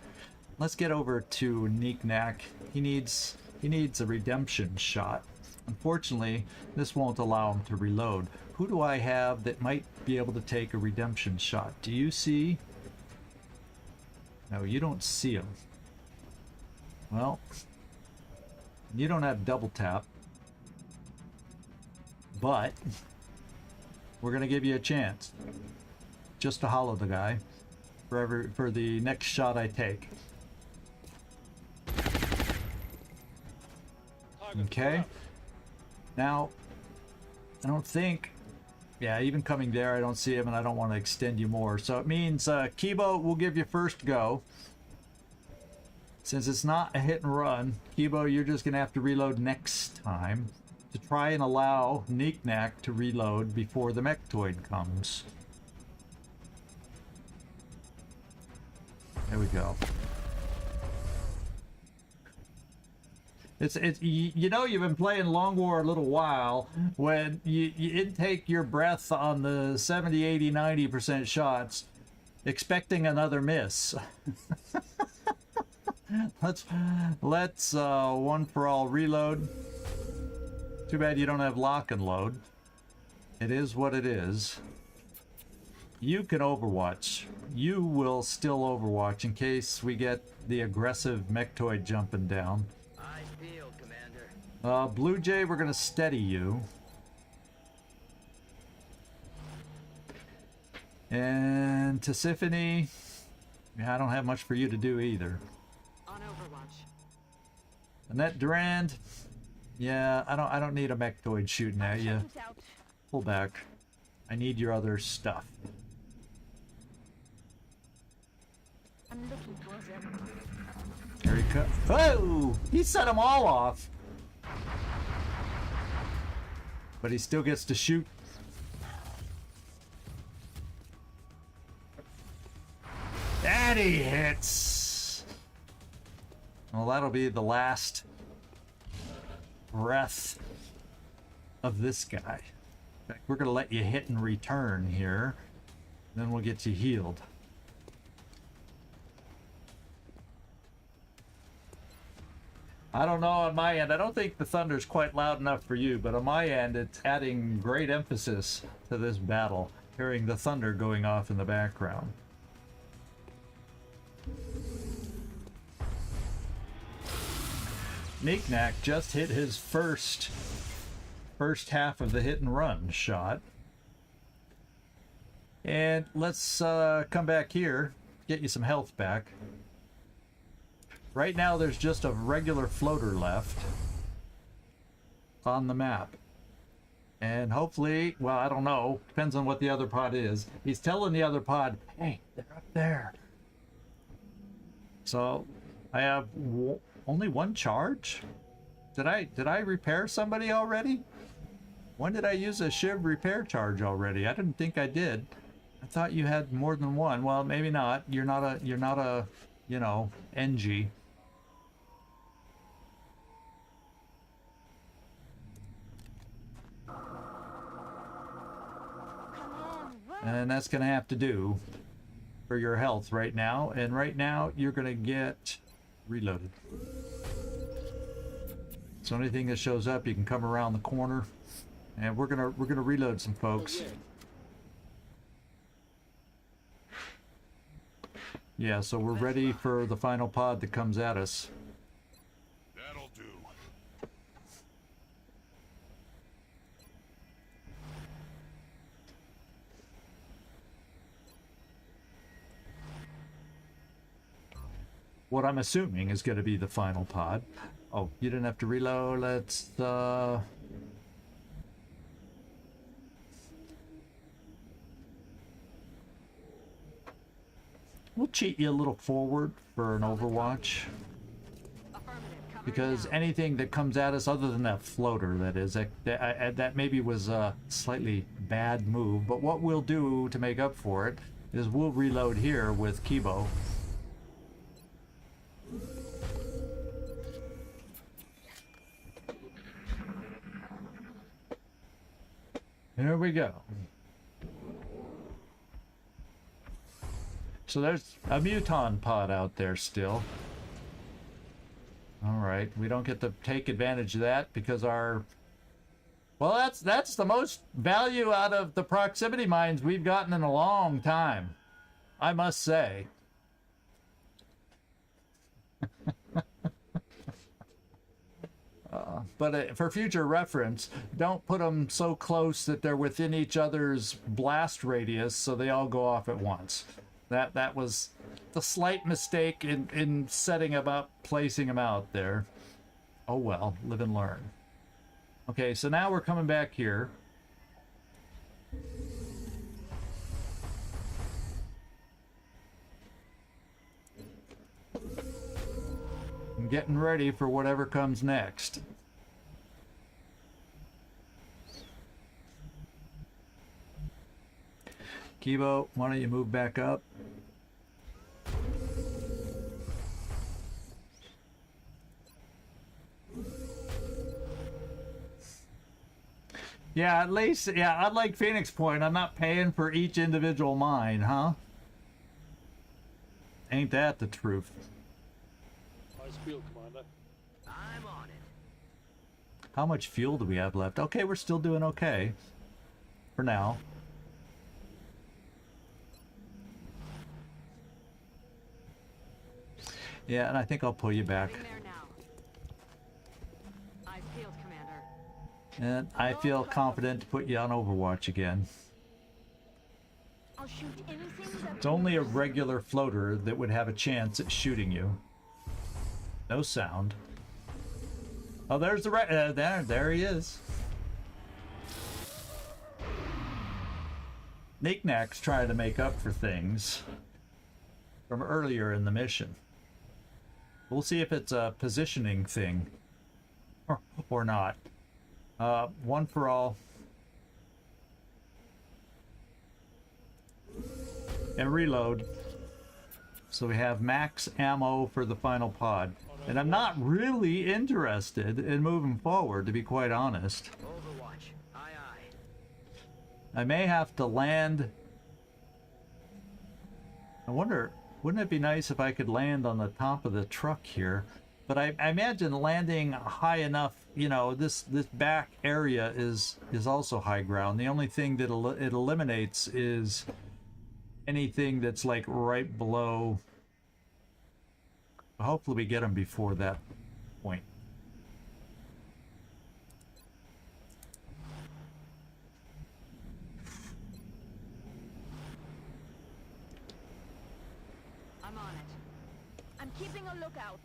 Let's get over to Neeknack. He needs a redemption shot. Unfortunately, this won't allow him to reload. Who do I have that might be able to take a redemption shot? Do you see? No, you don't see him. Well, you don't have double tap, but we're gonna give you a chance just to hollow the guy for the next shot I take. Okay. Now, I don't think, yeah, even coming there, I don't see him, and I don't want to extend you more. So it means Kibo will give you first go. Since it's not a hit and run, Kibo, you're just going to have to reload next time to try and allow Neeknack to reload before the mechtoid comes. There we go. It's you know, you've been playing Long War a little while when you intake your breath on the 70, 80, 90% shots, expecting another miss. let's one for all reload. Too bad you don't have lock and load. It is what it is. You can Overwatch. You will still Overwatch in case we get the aggressive mechtoid jumping down. Blue Jay, we're gonna steady you. And Tisiphone, yeah, I don't have much for you to do either. On Overwatch. Annette Durand, yeah, I don't need a mechtoid shooting at you. Pull back. I need your other stuff. I'm looking towards them. Here he comes. Oh! He set them all off. But he still gets to shoot. And he hits. Well, that'll be the last breath of this guy. In fact, we're going to let you hit and return here. Then we'll get you healed. I don't know on my end. I don't think the thunder's quite loud enough for you, but on my end, it's adding great emphasis to this battle, hearing the thunder going off in the background. Neeknack just hit his first first half of the hit and run shot. And let's come back here, get you some health back. Right now there's just a regular floater left on the map. And hopefully, well, I don't know, depends on what the other pod is. He's telling the other pod, hey, they're up there. So I have only one charge? Did I repair somebody already? When did I use a Shiv repair charge already? I didn't think I did. I thought you had more than one. Well, maybe not. You're not a, you know, NG. And that's going to have to do for your health right now. And right now, you're going to get reloaded. So anything that shows up, you can come around the corner. And we're gonna reload some folks. Yeah, so we're ready for the final pod that comes at us. That'll do. What I'm assuming is going to be the final pod. Oh, you didn't have to reload. Let's we'll cheat you a little forward for an Overwatch. Because anything that comes at us, other than that floater, that maybe was a slightly bad move. But what we'll do to make up for it is we'll reload here with Kibo. There we go. So there's a muton pod out there still. Alright, we don't get to take advantage of that because our... Well, that's the most value out of the proximity mines we've gotten in a long time, I must say. But for future reference, don't put them so close that they're within each other's blast radius so they all go off at once. That was the slight mistake in setting them up, placing them out there. Oh well, live and learn. Okay, so now we're coming back here. I'm getting ready for whatever comes next. Kibo, why don't you move back up? Yeah, at least, yeah, unlike Phoenix Point, I'm not paying for each individual mine, huh? Ain't that the truth? Nice field, Commander. I'm on it. How much fuel do we have left? Okay, we're still doing okay. For now. Yeah, and I think I'll pull you back. There now. Eyes peeled, Commander. And I feel confident to put you on Overwatch again. I'll shoot anything that It's only a regular floater that would have a chance at shooting you. No sound. Oh, there's the there he is. Knickknack's trying to make up for things from earlier in the mission. We'll see if it's a positioning thing or not. One for all. And reload. So we have max ammo for the final pod. And I'm not really interested in moving forward, to be quite honest. Overwatch. Aye, aye. I may have to land... I wonder, wouldn't it be nice if I could land on the top of the truck here? But I imagine landing high enough, you know, this back area is also high ground. The only thing that it eliminates is anything that's like right below. Hopefully we get them before that point. keeping a lookout.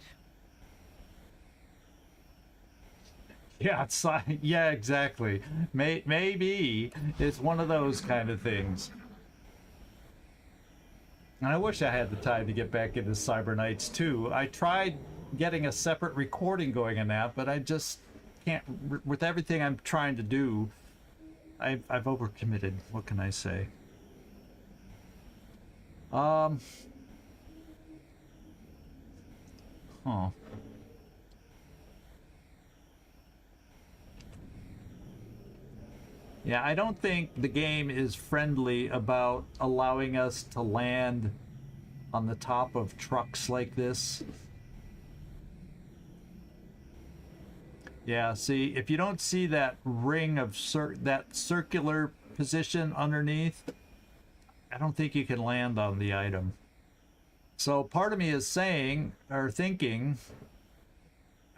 Yeah, it's like, yeah, exactly. Maybe it's one of those kind of things. And I wish I had the time to get back into Cyber Knights too. I tried getting a separate recording going on that, but I just can't. With everything I'm trying to do, I've overcommitted. What can I say? Huh. Yeah, I don't think the game is friendly about allowing us to land on the top of trucks like this. Yeah, see, if you don't see that ring of that circular position underneath, I don't think you can land on the item. So part of me is saying, or thinking,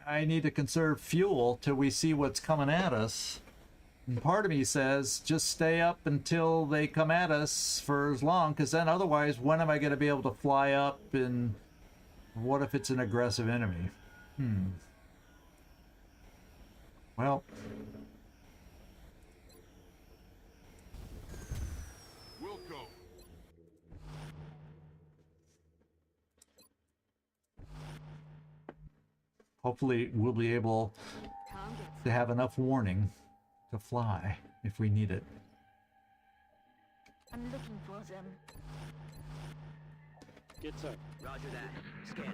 I need to conserve fuel till we see what's coming at us. And part of me says, just stay up until they come at us for as long, because then otherwise, when am I going to be able to fly up, and what if it's an aggressive enemy? Well, We'll go. hopefully we'll be able Targets. to have enough warning to fly if we need it. I'm looking for them. Get up. Roger that. Scanning.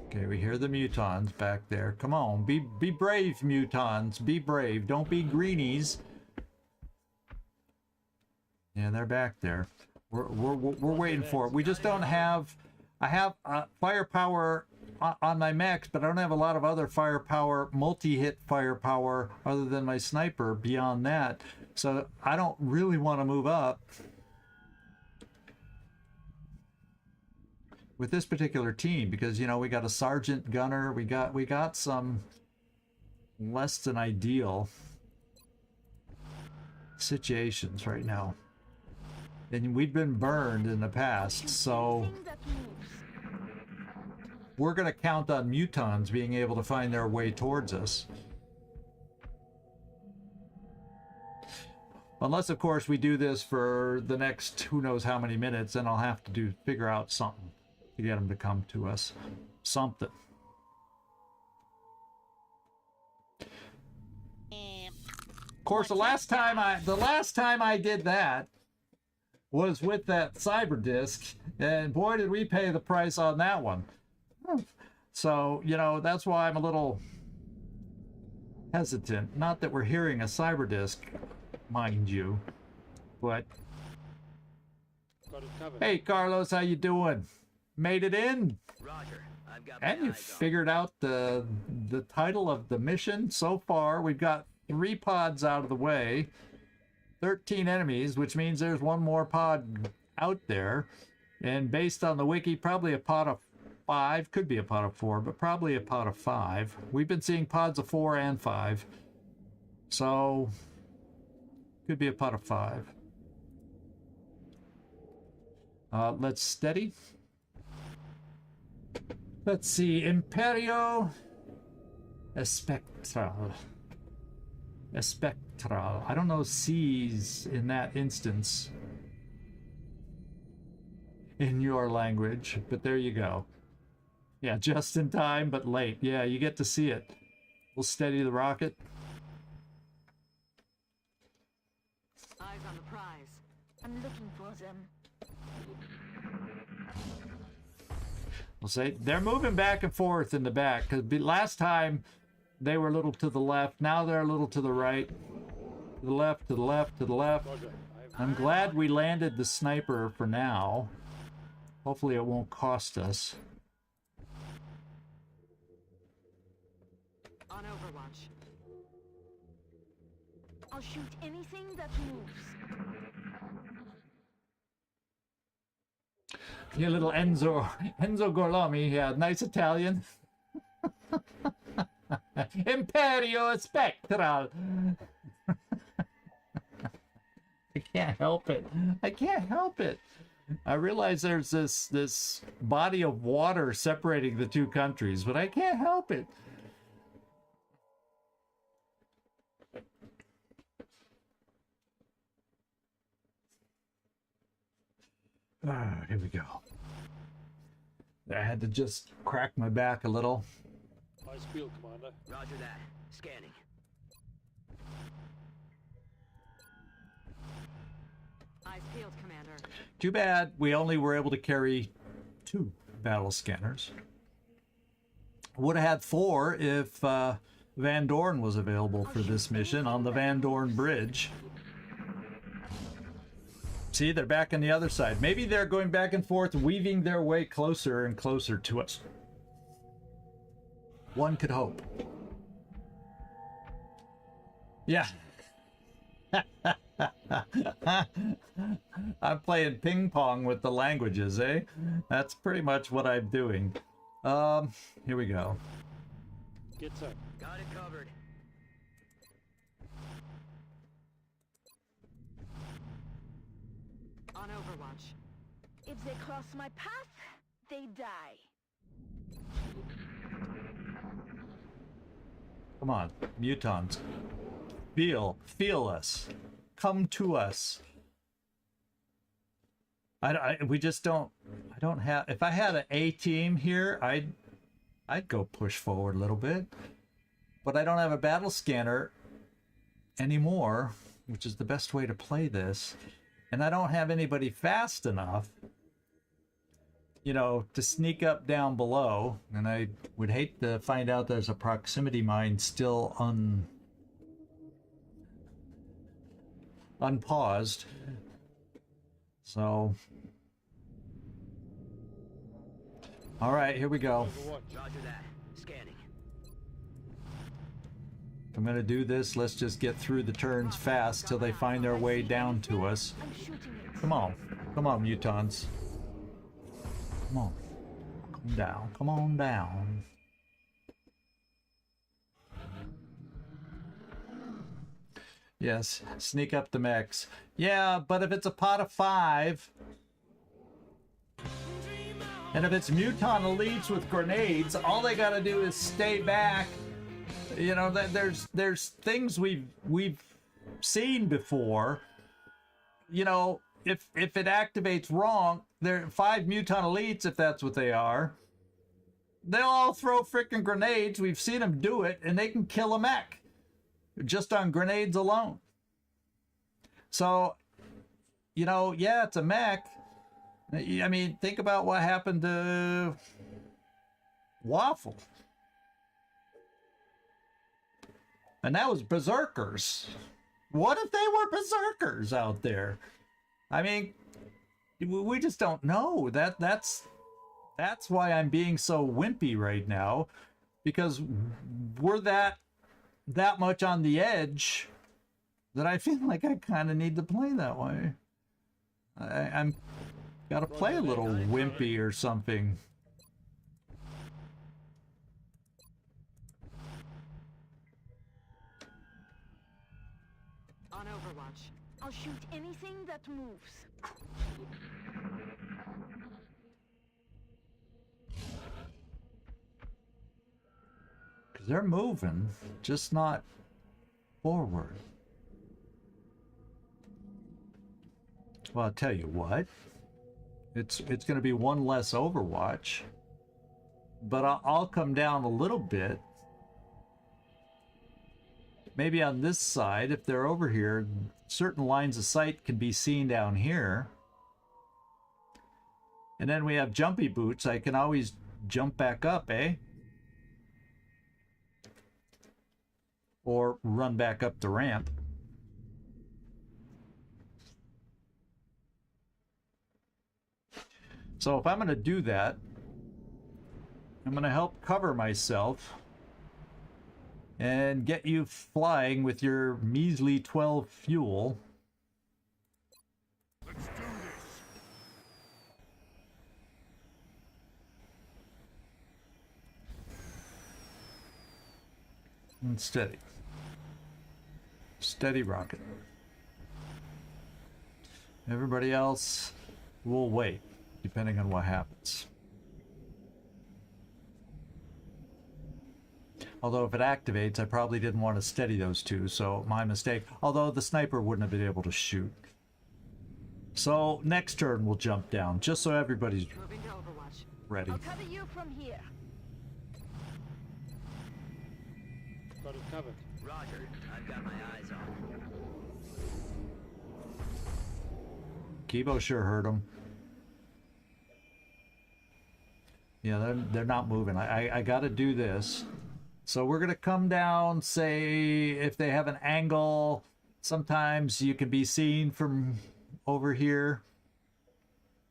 Okay, we hear the mutons back there. Come on, be brave, mutons. Be brave. Don't be greenies. Yeah, they're back there. We're waiting for it. We just don't have. I have firepower on my mechs, but I don't have a lot of other firepower, multi-hit firepower, other than my sniper beyond that. So I don't really want to move up. With this particular team, because you know we got a sergeant gunner, we got some less than ideal situations right now, and we've been burned in the past, so Anything that moves. we're gonna count on mutons being able to find their way towards us, unless of course we do this for the next who knows how many minutes, and I'll have to figure out something to get them to come to us. Something. Of course, the last time I did that was with that cyber disc, and boy did we pay the price on that one. So, you know, that's why I'm a little hesitant. Not that we're hearing a cyber disc, mind you, but Got it covered. hey, Carlos, how you doing? Made it in, Roger. I've got my and you eyes on figured out the title of the mission. So far, we've got 3 pods out of the way, 13 enemies, which means there's one more pod out there. And based on the wiki, probably a pod of 5, could be a pod of 4, but probably a pod of 5. We've been seeing pods of 4 and 5, so could be a pod of 5. Let's steady. Let's see, Imperio Espectral. Espectral. I don't know C's in that instance in your language, but there you go. Yeah, just in time, but late. Yeah, you get to see it. We'll steady the rocket. Eyes on the prize. I'm looking for them. We'll say they're moving back and forth in the back, because last time they were a little to the left. Now they're a little to the right. To the left, to the left, to the left. Roger. I'm glad we landed the sniper for now. Hopefully it won't cost us. On Overwatch. I'll shoot anything that moves. You little Enzo Gorlami, yeah, nice Italian. Imperio Spectral. I can't help it. I can't help it. I realize there's this body of water separating the two countries, but I can't help it. Here we go. I had to just crack my back a little. Eyes peeled, Commander. Roger that. Scanning. Eyes peeled, Commander. Too bad we only were able to carry 2 battle scanners. Would have had 4 if Van Doorn was available for this mission on the Van Doorn Bridge. See, they're back on the other side. Maybe they're going back and forth, weaving their way closer and closer to us. One could hope. Yeah. I'm playing ping pong with the languages, eh? That's pretty much what I'm doing. Here we go. Get up. Got it covered. On Overwatch. If they cross my path, they die. Come on, mutons. Feel us. Come to us. We just don't. I don't have. If I had an A team here, I'd go push forward a little bit. But I don't have a battle scanner anymore, which is the best way to play this. And I don't have anybody fast enough, you know, to sneak up down below. And I would hate to find out there's a proximity mine still unpaused. So, all right, here we go. Roger that. Scanning. I'm gonna do this. Let's just get through the turns fast till they find their way down to us. I'm shooting it. Come on, mutons. Come on, come down, come on down. Yes, sneak up the mechs. Yeah, but if it's a pot of 5, and if it's muton elites with grenades, all they gotta do is stay back. You know, there's things we've seen before. You know, if it activates wrong, there are 5 muton elites, if that's what they are. They'll all throw frickin' grenades. We've seen them do it, and they can kill a mech just on grenades alone. So, you know, yeah, it's a mech. I mean, think about what happened to Waffle. And that was berserkers. What if they were berserkers out there? I mean, we just don't know. That's why I'm being so wimpy right now, because we're that much on the edge that I feel like I kind of need to play that way. I'm gotta play a little wimpy or something. On Overwatch. I'll shoot anything that moves. Because they're moving, just not forward. Well, I'll tell you what. It's going to be one less Overwatch. But I'll come down a little bit. Maybe on this side, if they're over here, certain lines of sight can be seen down here. And then we have jumpy boots. I can always jump back up, eh? Or run back up the ramp. So if I'm going to do that, I'm going to help cover myself and get you flying with your measly 12 fuel. Let's do this. And steady. Steady rocket. Everybody else, we'll wait, depending on what happens. Although if it activates, I probably didn't want to steady those two, so my mistake. Although the sniper wouldn't have been able to shoot. So next turn we'll jump down, just so everybody's Moving to Overwatch. ready. I'll cover you from here. Got it covered. Roger. I've got my eyes on. Kibo sure heard him. Yeah, they're not moving. I gotta do this. So we're gonna come down, say if they have an angle, sometimes you can be seen from over here,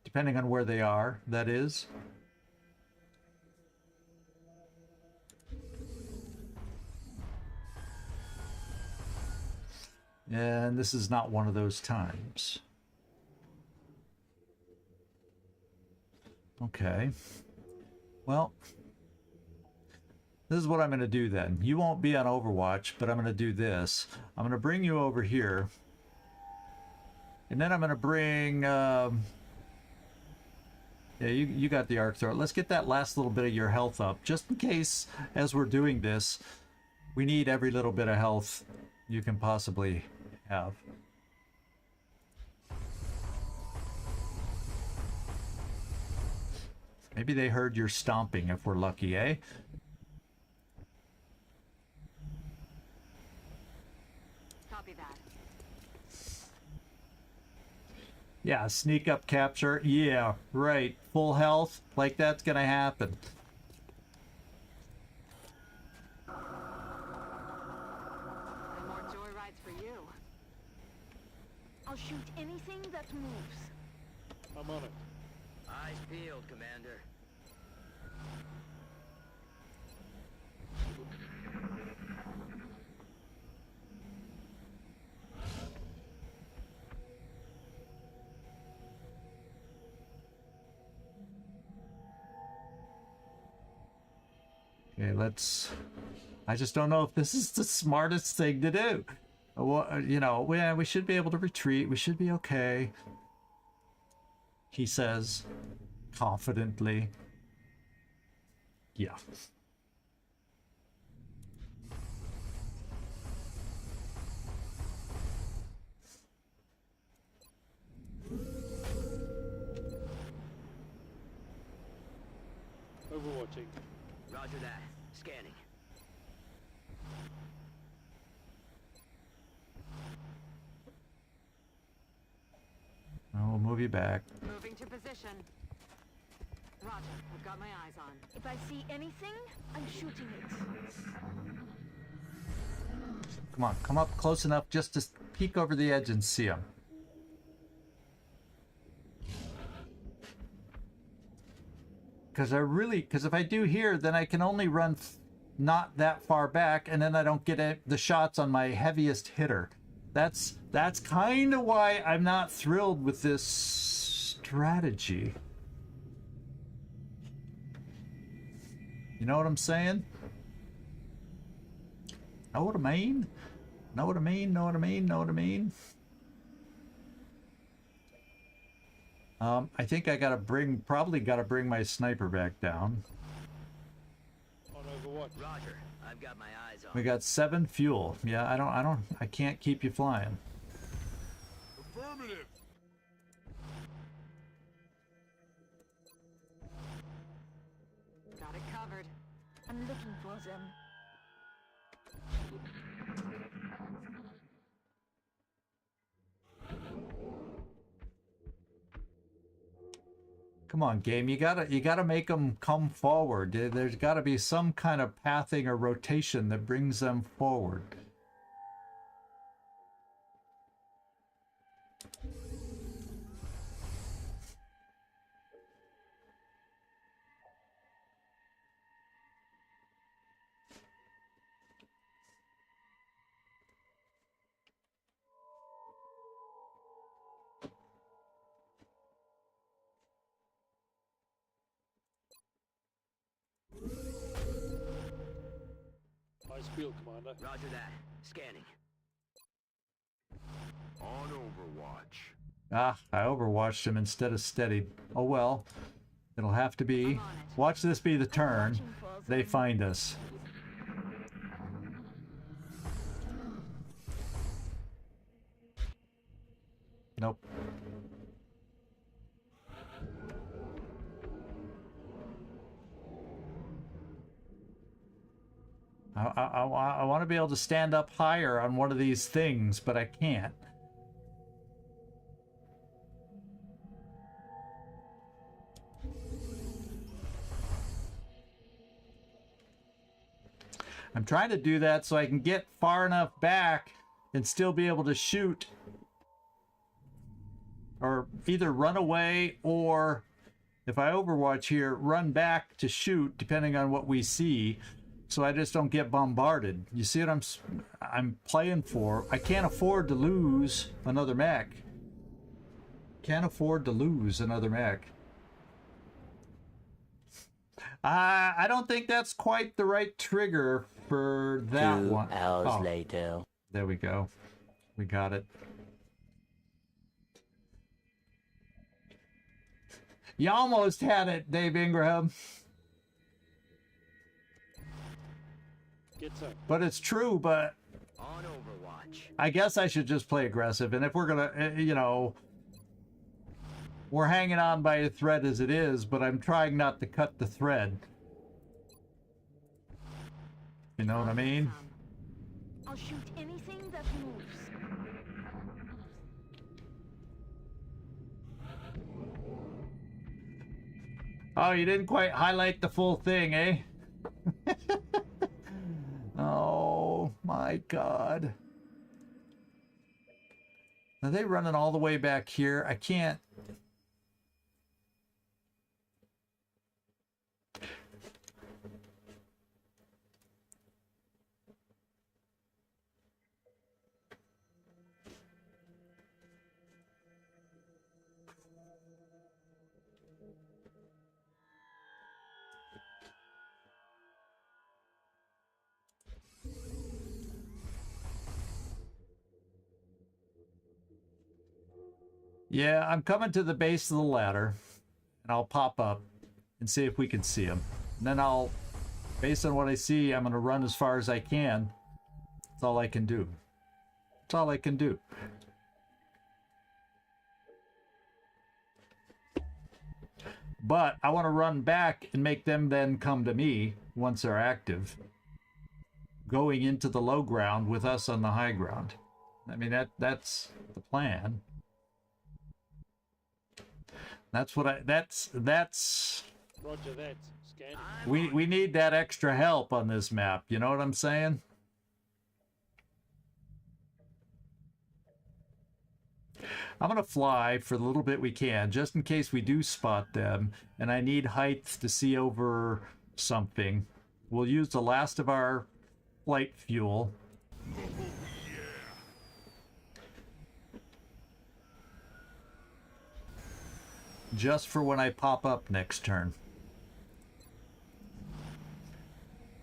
depending on where they are, that is. And this is not one of those times. Okay. Well, this is what I'm going to do then. You won't be on Overwatch, but I'm going to do this. I'm going to bring you over here. And then I'm going to bring... yeah, you got the arc thrower. Let's get that last little bit of your health up, just in case, as we're doing this, we need every little bit of health you can possibly have. Maybe they heard your stomping if we're lucky, eh? Copy that. Yeah, sneak up capture. Yeah, right. Full health. Like that's gonna happen. No more joyrides for you. I'll shoot anything that moves. I'm on it. Eyes peeled, Commander. Okay, let's... I just don't know if this is the smartest thing to do. Well, you know, we should be able to retreat. We should be okay. He says, confidently. Yeah. Overwatching. Roger that. Scanning. We'll move you back. Moving to position. Roger, I've got my eyes on. If I see anything, I'm shooting it. Come on, come up close enough just to peek over the edge and see him. Because if I do here, then I can only run not that far back, and then I don't get the shots on my heaviest hitter. That's kind of why I'm not thrilled with this strategy. You know what I'm saying? Know what I mean? Know what I mean? Know what I mean? Know what I mean? I think I probably gotta bring my sniper back down. On Overwatch. Roger. I've got my eyes on. We got 7 fuel. Yeah, I can't keep you flying. Affirmative. Got it covered. I'm looking for them. Come on, game. You gotta make them come forward. There's gotta be some kind of pathing or rotation that brings them forward. Eyes peeled, Commander. Roger that. Scanning. On Overwatch. Ah, I overwatched him instead of steadied. Oh well. It'll have to be. Watch this be the turn. They find us. Nope. I want to be able to stand up higher on one of these things, but I can't. I'm trying to do that so I can get far enough back and still be able to shoot. Or either run away or, if I overwatch here, run back to shoot, depending on what we see. So I just don't get bombarded. You see what I'm playing for? I can't afford to lose another mech. Can't afford to lose another mech. I don't think that's quite the right trigger for that one. 2 hours later. There we go. We got it. You almost had it, Dave Ingraham. Get some. But it's true, but On Overwatch. I guess I should just play aggressive. And if we're gonna, you know, we're hanging on by a thread as it is, but I'm trying not to cut the thread. You know what I mean? I'll shoot anything that moves. Oh, you didn't quite highlight the full thing, eh? Oh my God. Are they running all the way back here? I can't. Yeah, I'm coming to the base of the ladder, and I'll pop up and see if we can see him. And then I'll, based on what I see, I'm going to run as far as I can. That's all I can do. That's all I can do. But I want to run back and make them then come to me once they're active, going into the low ground with us on the high ground. I mean, that's the plan. That's what that's Roger that. Scanning. we need that extra help on this map. You know what I'm saying? I'm gonna fly for the little bit we can, just in case we do spot them, and I need height to see over something. We'll use the last of our flight fuel. Just for when I pop up next turn.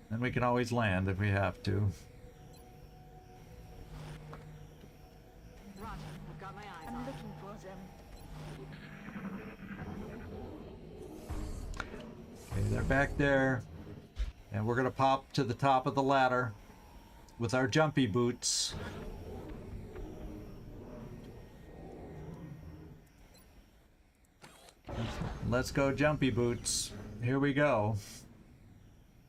And we can always land if we have to. Roger, I've got my eyes I'm on. looking for them. Okay, they're back there. And we're gonna pop to the top of the ladder with our jumpy boots. Let's go jumpy boots. Here we go.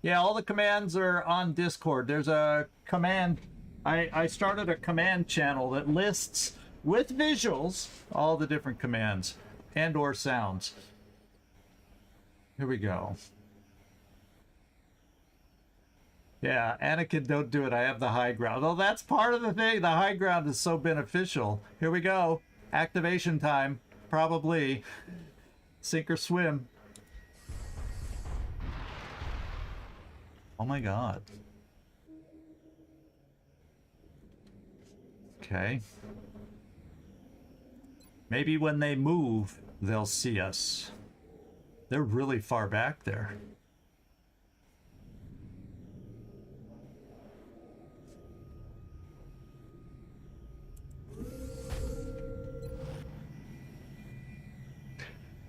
Yeah, all the commands are on Discord. There's a command. I started a command channel that lists with visuals all the different commands and or sounds. Here we go. Yeah, Anakin, don't do it. I have the high ground. Oh, that's part of the thing. The high ground is so beneficial. Here we go. Activation time. Probably. Sink or swim. Oh my God. Okay. Maybe when they move, they'll see us. They're really far back there.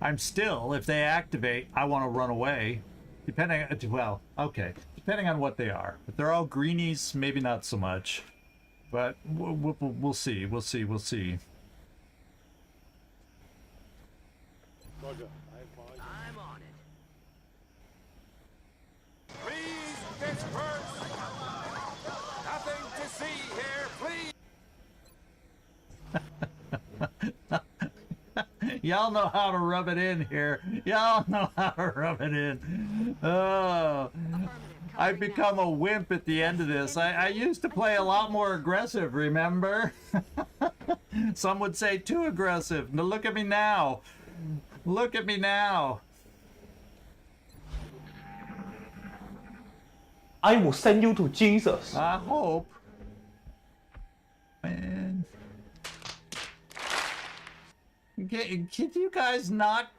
I'm still, if they activate, I want to run away. Depending, well, okay. Depending on what they are. If they're all greenies, maybe not so much. But we'll see, we'll see, we'll see. Roger. I have my eyes. I'm on it. Please disperse! Nothing to see here, please! Y'all know how to rub it in here. Y'all know how to rub it in. Oh, I've become a wimp at the end of this. I used to play a lot more aggressive, remember? Some would say too aggressive. Now look at me now. Look at me now. I will send you to Jesus. I hope. Man. Can you guys not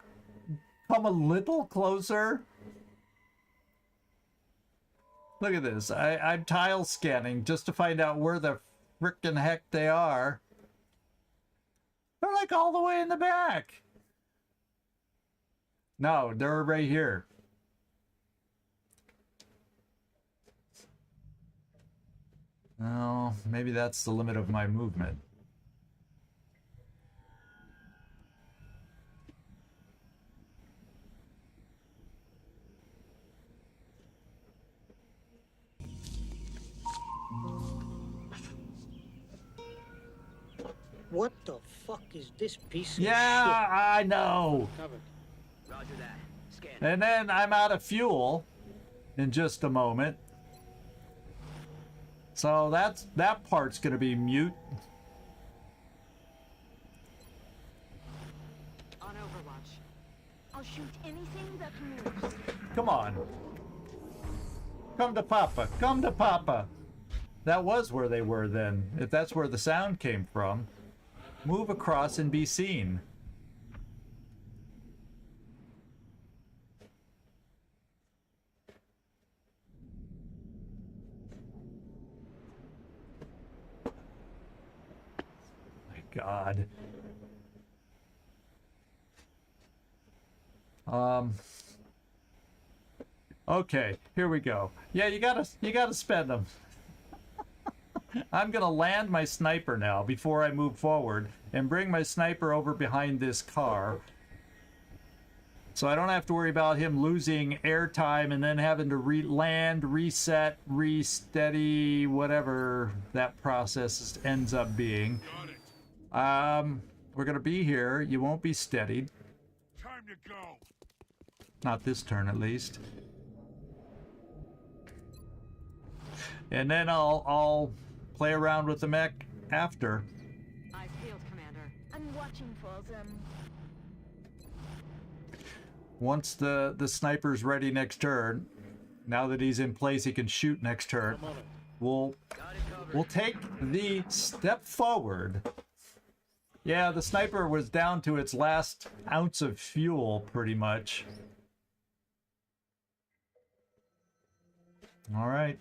come a little closer? Look at this. I'm tile scanning just to find out where the frickin' heck they are. They're like all the way in the back. No, they're right here. Oh, maybe that's the limit of my movement. What the fuck is this piece of Yeah, I know. Covered. Roger that. Scan. And then I'm out of fuel in just a moment. So that part's gonna be mute. On Overwatch. I'll shoot anything that moves. Come on. Come to Papa. Come to Papa. That was where they were then, if that's where the sound came from. Move across and be seen. My God. Okay, here we go. Yeah, you gotta spend them. I'm gonna land my sniper now before I move forward and bring my sniper over behind this car. So I don't have to worry about him losing airtime and then having to land, reset, re-steady, whatever that process ends up being. Got it. We're gonna be here. You won't be steadied. Time to go. Not this turn, at least. And then I'll play around with the mech after. Eyes peeled, Commander. I'm watching for them. Once the sniper's ready next turn, now that he's in place, he can shoot next turn. I'm on it. We'll take the step forward. Yeah, the sniper was down to its last ounce of fuel, pretty much. All right.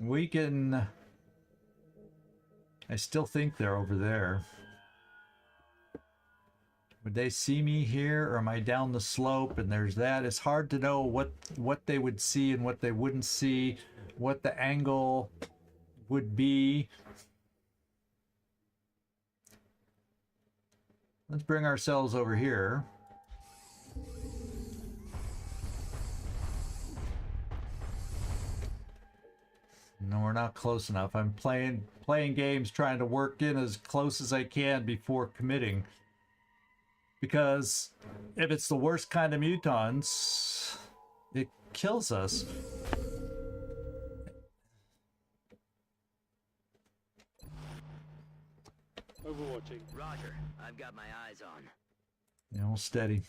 We can... I still think they're over there. Would they see me here, or am I down the slope? And there's that. It's hard to know what they would see and what they wouldn't see, what the angle would be. Let's bring ourselves over here. No, we're not close enough. I'm playing games trying to work in as close as I can before committing. Because if it's the worst kind of mutons, it kills us. Overwatching. Roger. I've got my eyes on. You know, steady.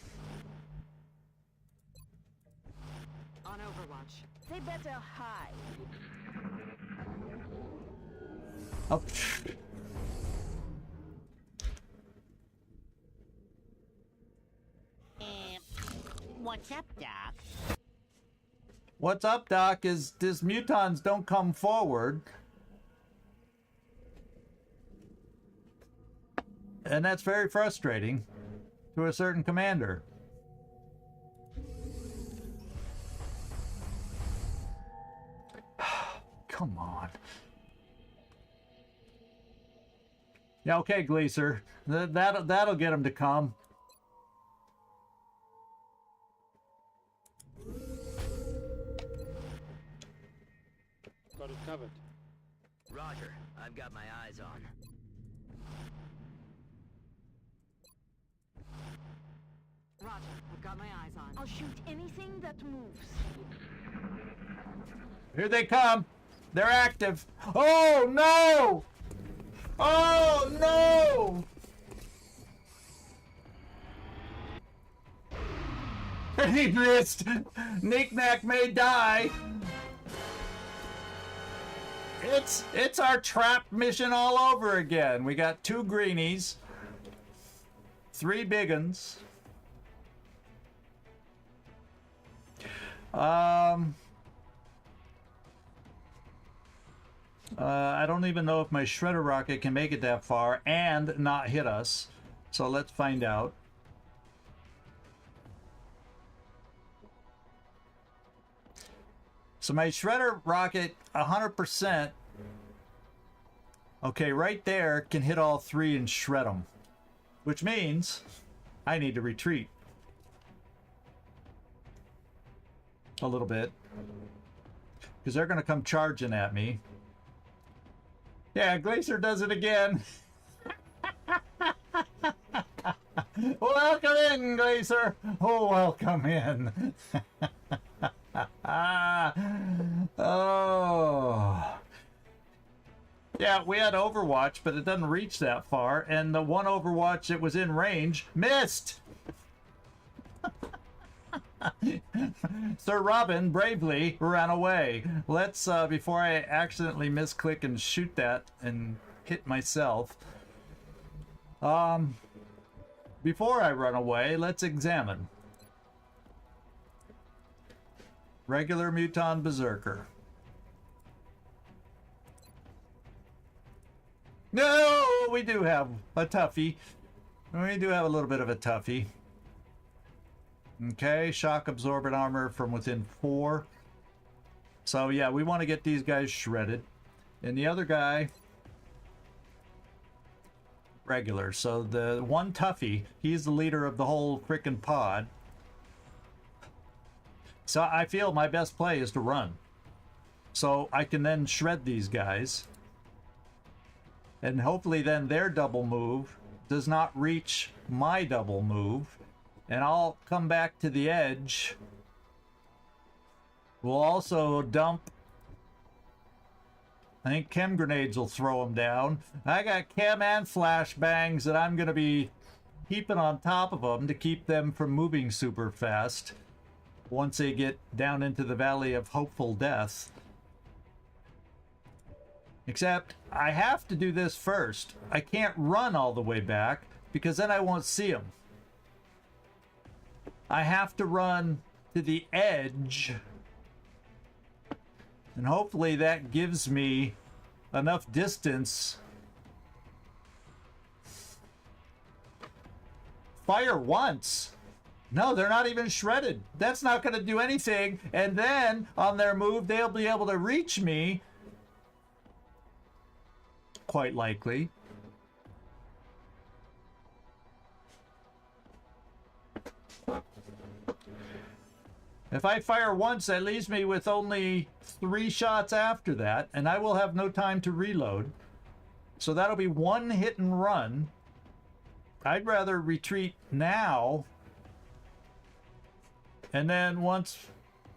On Overwatch. They better hide. Up. What's up, Doc? What's up, Doc, is these mutons don't come forward. And that's very frustrating. to a certain commander. Come on. Yeah, okay, Glacier. That'll get him to come. Got it covered. Roger. I've got my eyes on. Roger, I've got my eyes on. I'll shoot anything that moves. Here they come. They're active. Oh, no! Oh, no! He missed. Knick-knack may die. It's our trap mission all over again. We got 2 greenies, 3 big uns. I don't even know if my shredder rocket can make it that far and not hit us. So let's find out. So my shredder rocket, 100%. Okay, right there can hit all 3 and shred them. Which means I need to retreat. A little bit. Because they're going to come charging at me. Yeah, Glacier does it again. Welcome in, Glacier. Oh, welcome in. Oh. Yeah, we had Overwatch, but it doesn't reach that far. And the one Overwatch that was in range missed. Sir Robin bravely ran away. Let's, before I accidentally misclick and shoot that and hit myself. Before I run away, let's examine. Regular Muton Berserker. No, we do have a toughie. We do have a little bit of a toughie. Okay, shock absorbent armor from within 4. So yeah, we want to get these guys shredded. And the other guy, regular. So the one toughie, he's the leader of the whole frickin' pod. So I feel my best play is to run. So I can then shred these guys. And hopefully then their double move does not reach my double move. And I'll come back to the edge. We'll also dump. I think chem grenades will throw them down. I got chem and flashbangs that I'm going to be heaping on top of them to keep them from moving super fast once they get down into the Valley of Hopeful Death. Except I have to do this first. I can't run all the way back because then I won't see them. I have to run to the edge, and hopefully that gives me enough distance. Fire once. No, they're not even shredded. That's not going to do anything. And then on their move, they'll be able to reach me. Quite likely. If I fire once, that leaves me with only 3 shots after that, and I will have no time to reload. So that'll be 1 hit and run. I'd rather retreat now. And then once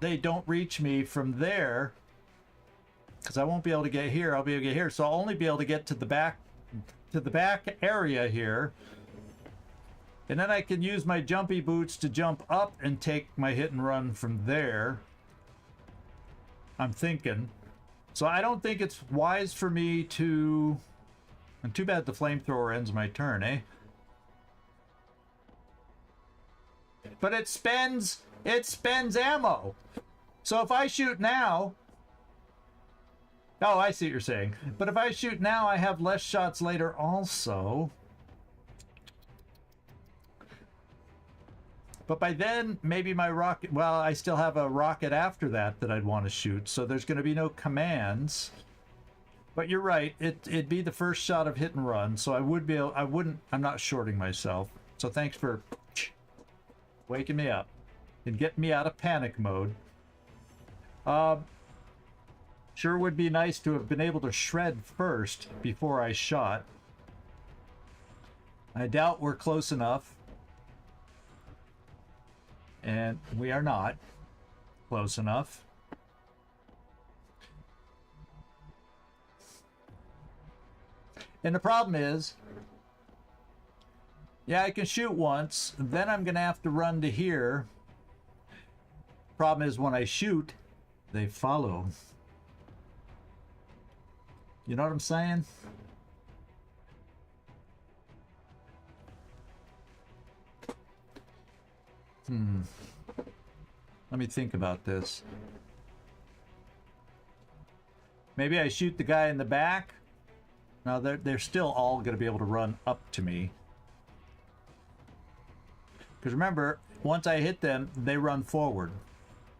they don't reach me from there, because I won't be able to get here, I'll be able to get here. So I'll only be able to get to the back area here. And then I can use my jumpy boots to jump up and take my hit and run from there. I'm thinking. So I don't think it's wise for me to... And too bad the flamethrower ends my turn, eh? But it spends ammo. So if I shoot now... Oh, I see what you're saying. But if I shoot now, I have less shots later also. But by then, maybe my rocket... Well, I still have a rocket after that that I'd want to shoot, so there's going to be no commands. But you're right, it'd be the first shot of hit and run, so I would be able... I'm not shorting myself. So thanks for waking me up and getting me out of panic mode. Sure would be nice to have been able to shred first before I shot. I doubt we're close enough. And we are not close enough. And the problem is, yeah, I can shoot once, then I'm going to have to run to here. Problem is, when I shoot, they follow. You know what I'm saying? Let me think about this. Maybe I shoot the guy in the back. Now they're still all going to be able to run up to me. Because remember, once I hit them, they run forward.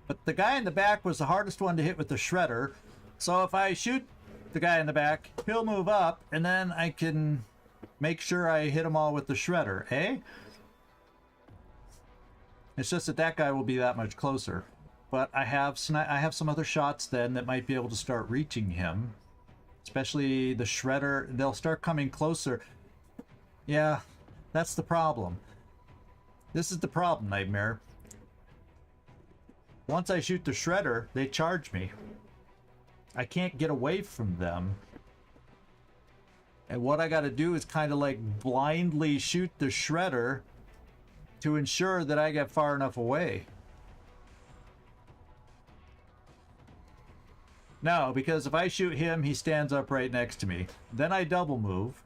But the guy in the back was the hardest one to hit with the shredder. So if I shoot the guy in the back, he'll move up, and then I can make sure I hit them all with the shredder, eh? It's just that that guy will be that much closer. But I have some other shots then that might be able to start reaching him. Especially the shredder. They'll start coming closer. Yeah, that's the problem. This is the problem, Nightmare. Once I shoot the shredder, they charge me. I can't get away from them. And what I gotta do is kind of like blindly shoot the shredder to ensure that I get far enough away. No, because if I shoot him, he stands up right next to me. Then I double move.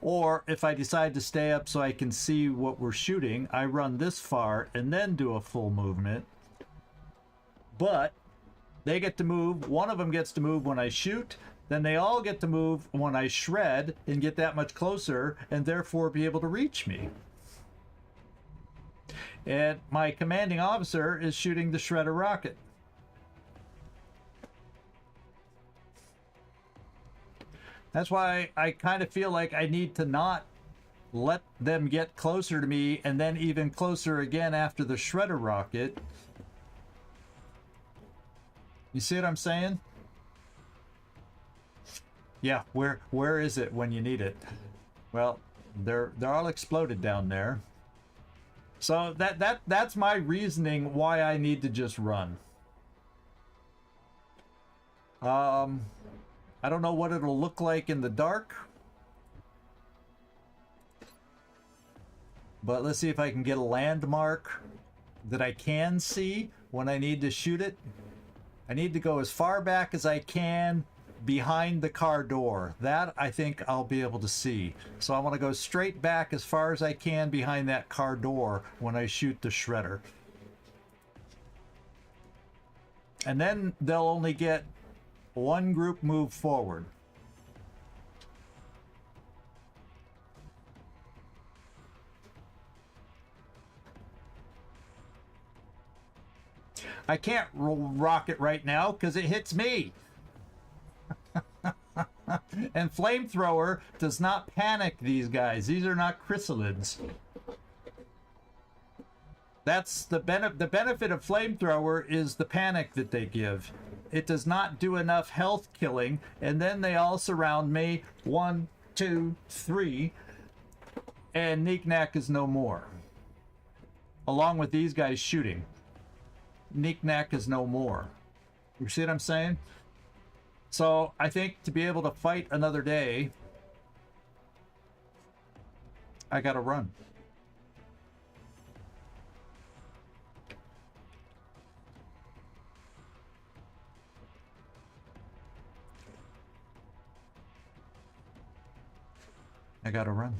Or if I decide to stay up so I can see what we're shooting, I run this far and then do a full movement. But they get to move. One of them gets to move when I shoot. Then they all get to move when I shred and get that much closer and therefore be able to reach me. And my commanding officer is shooting the shredder rocket. That's why I kind of feel like I need to not let them get closer to me and then even closer again after the shredder rocket. You see what I'm saying? Yeah, where is it when you need it? Well, they're all exploded down there. So that's my reasoning why I need to just run. I don't know what it'll look like in the dark. But let's see if I can get a landmark that I can see when I need to shoot it. I need to go as far back as I can behind the car door. That I think I'll be able to see. So I want to go straight back as far as I can behind that car door when I shoot the shredder. And then they'll only get one group move forward. I can't rock it right now because it hits me. And flamethrower does not panic these guys. These are not chrysalids. That's the benefit of flamethrower is the panic that they give. It does not do enough health killing, and then they all surround me. 1, 2, 3, and Knick-Knack is no more. Along with these guys shooting. Knick-Knack is no more. You see what I'm saying? So I think to be able to fight another day, I gotta run. I gotta run.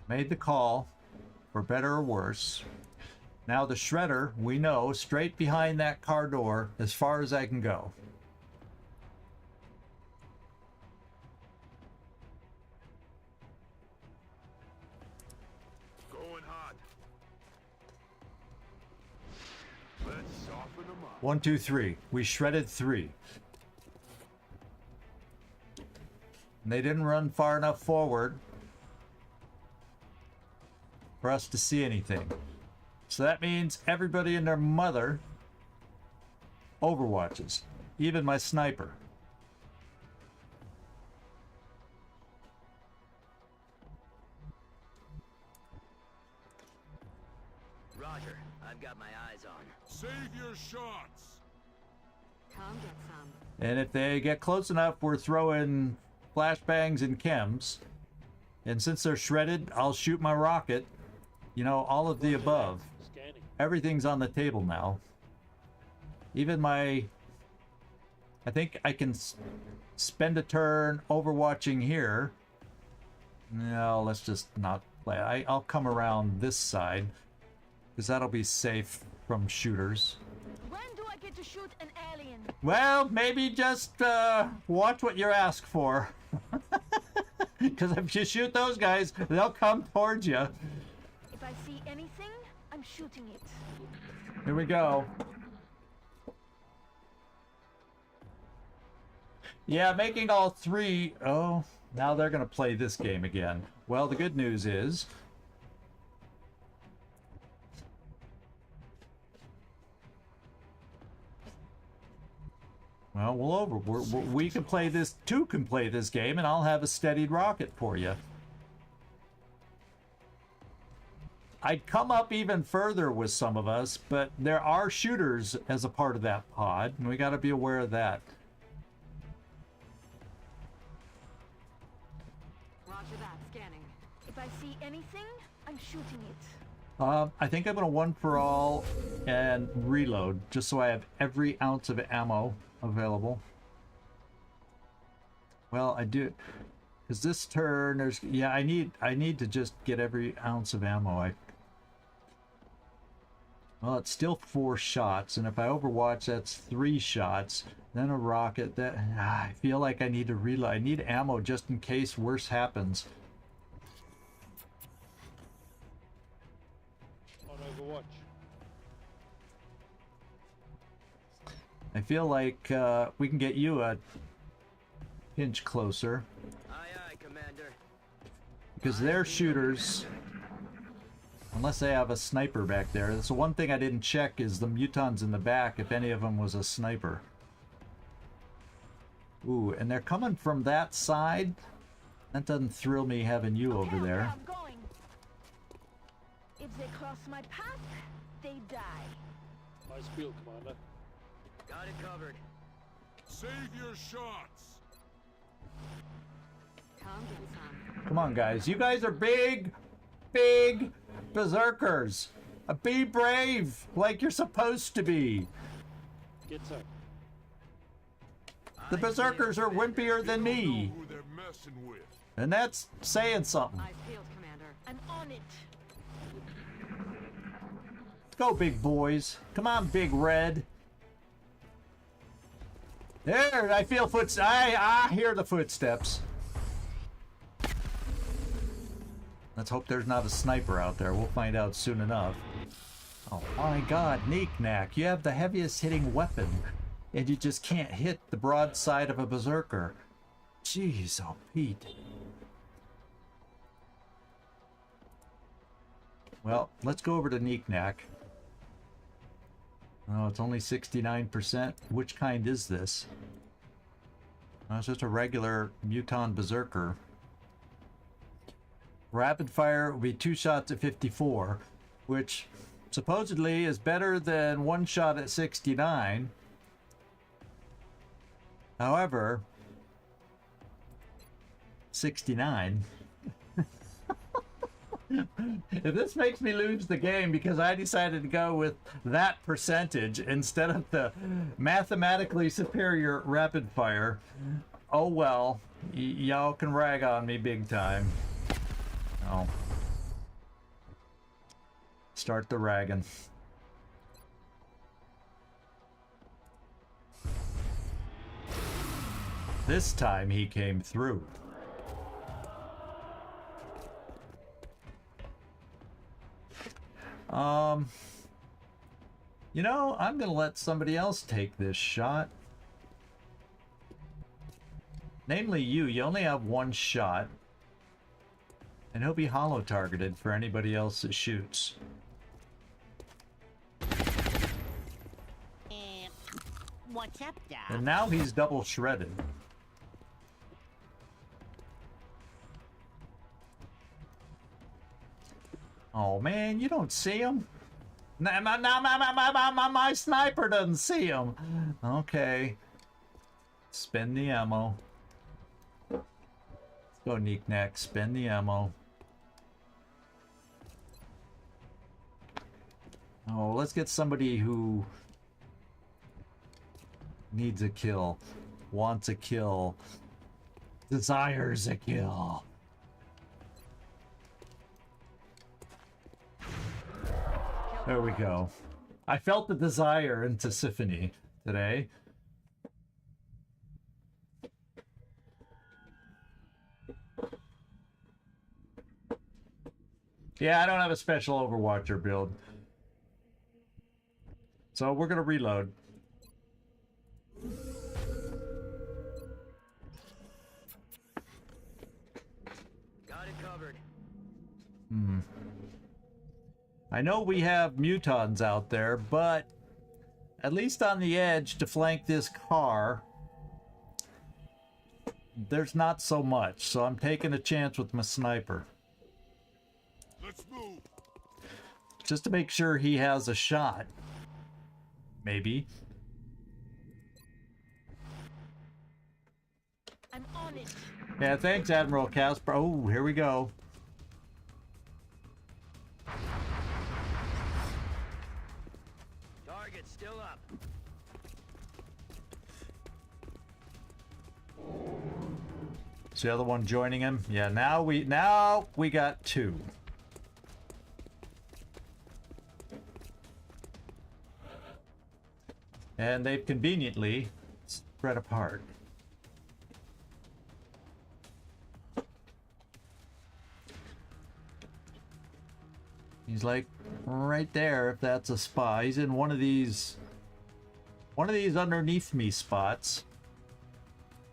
Made the call. for better or worse. Now the shredder, we know, straight behind that car door, as far as I can go. Going hot. Let's soften them up. 1, 2, 3. We shredded 3. And they didn't run far enough forward for us to see anything. So that means everybody and their mother overwatches. Even my sniper. Roger. I've got my eyes on. Save your shots. Come get some. And if they get close enough, we're throwing flashbangs and chems. And since they're shredded, I'll shoot my rocket. You know, all of the above. Scanning. Everything's on the table now. Even my... I think I can spend a turn overwatching here. No, let's just not play. I'll come around this side, because that'll be safe from shooters. When do I get to shoot an alien? Well, maybe just watch what you're asked for. Because if you shoot those guys, they'll come towards you. If I see anything, I'm shooting it. Here we go. Yeah, making all 3... Oh, now they're going to play this game again. Well, the good news is... Well, we can play this... 2 can play this game, and I'll have a steadied rocket for you. I'd come up even further with some of us, but there are shooters as a part of that pod, and we got to be aware of that. Roger that. Scanning. If I see anything, I'm shooting it. I think I'm going to one for all and reload, just so I have every ounce of ammo available. Well, I do, because this turn there's I need to just get every ounce of ammo. Well, it's still 4 shots, and if I overwatch, that's 3 shots. Then a rocket. I feel like I need to reload. I need ammo just in case worse happens. On Overwatch. I feel like we can get you a pinch closer. Aye, aye, Commander. Because they're shooters. Unless they have a sniper back there. That's the one thing I didn't check is the mutons in the back, if any of them was a sniper. Ooh, and they're coming from that side. That doesn't thrill me having you over Okay, there. I'm going. If they cross my path, they die. Nice field, Commander. Got it covered. Save your shots. Come get some. Come on, guys. You guys are big berserkers. Be brave like you're supposed to be. Get some. The berserkers are wimpier than me. Who they're messing with. And that's saying something. Eyes peeled, Commander. I'm on it. Let's go, big boys. Come on, big red. There, I feel I hear the footsteps. Let's hope there's not a sniper out there. We'll find out soon enough. Oh my god, Knack, you have the heaviest hitting weapon, and you just can't hit the broadside of a berserker. Jeez, oh Pete. Well, let's go over to Knack. Oh, it's only 69%. Which kind is this? Oh, it's just a regular Muton Berserker. Rapid fire will be 2 shots at 54, which supposedly is better than 1 shot at 69. However, 69. If this makes me lose the game because I decided to go with that percentage instead of the mathematically superior rapid fire, oh well, y'all can rag on me big time. Oh. Start the ragging. This time he came through. You know, I'm gonna let somebody else take this shot. Namely you. You only have one shot. And he'll be hollow targeted for anybody else that shoots. What's up, Doc? And now he's double shredded. Oh man, you don't see him? My sniper doesn't see him. Okay. Spend the ammo. Let's go, Neek-Nack. Spend the ammo. Oh, let's get somebody who needs a kill, wants a kill, desires a kill. There we go. I felt the desire into Symphony today. Yeah, I don't have a special Overwatcher build. So we're gonna reload. Got it covered. I know we have mutons out there, but at least on the edge to flank this car, there's not so much. So I'm taking a chance with my sniper. Let's move. Just to make sure he has a shot. Maybe. I'm on it. Yeah, thanks, Admiral Casper. Oh, here we go. Target still up. Is the other one joining him? Yeah, now we got two. And they've conveniently spread apart. He's like right there, if that's a spot. He's in one of these underneath me spots.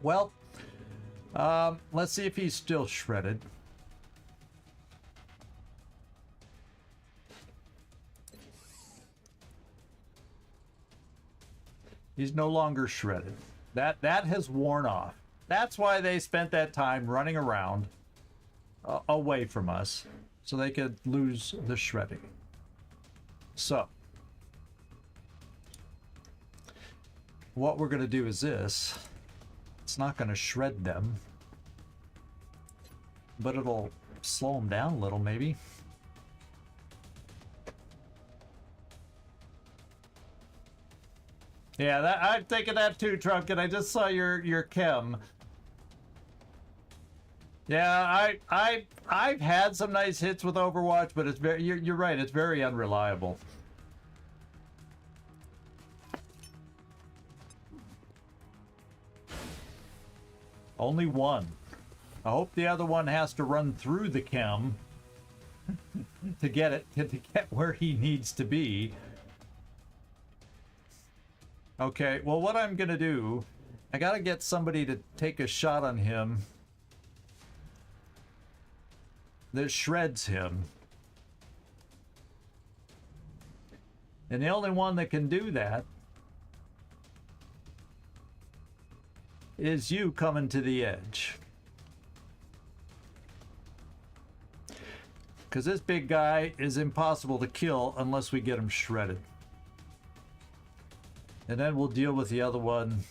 Well, let's see if he's still shredded. He's no longer shredded. That has worn off. That's why they spent that time running around away from us, so they could lose the shredding. So, what we're going to do is this. It's not going to shred them, but it'll slow them down a little, maybe. Yeah, I'm thinking that too, Trumpkin. I just saw your chem. Yeah, I've had some nice hits with Overwatch, but it's very you're right. It's very unreliable. Only one. I hope the other one has to run through the chem to get where he needs to be. Okay, well, what I'm gonna do, I gotta get somebody to take a shot on him that shreds him. And the only one that can do that is you coming to the edge. Because this big guy is impossible to kill unless we get him shredded. And then we'll deal with the other one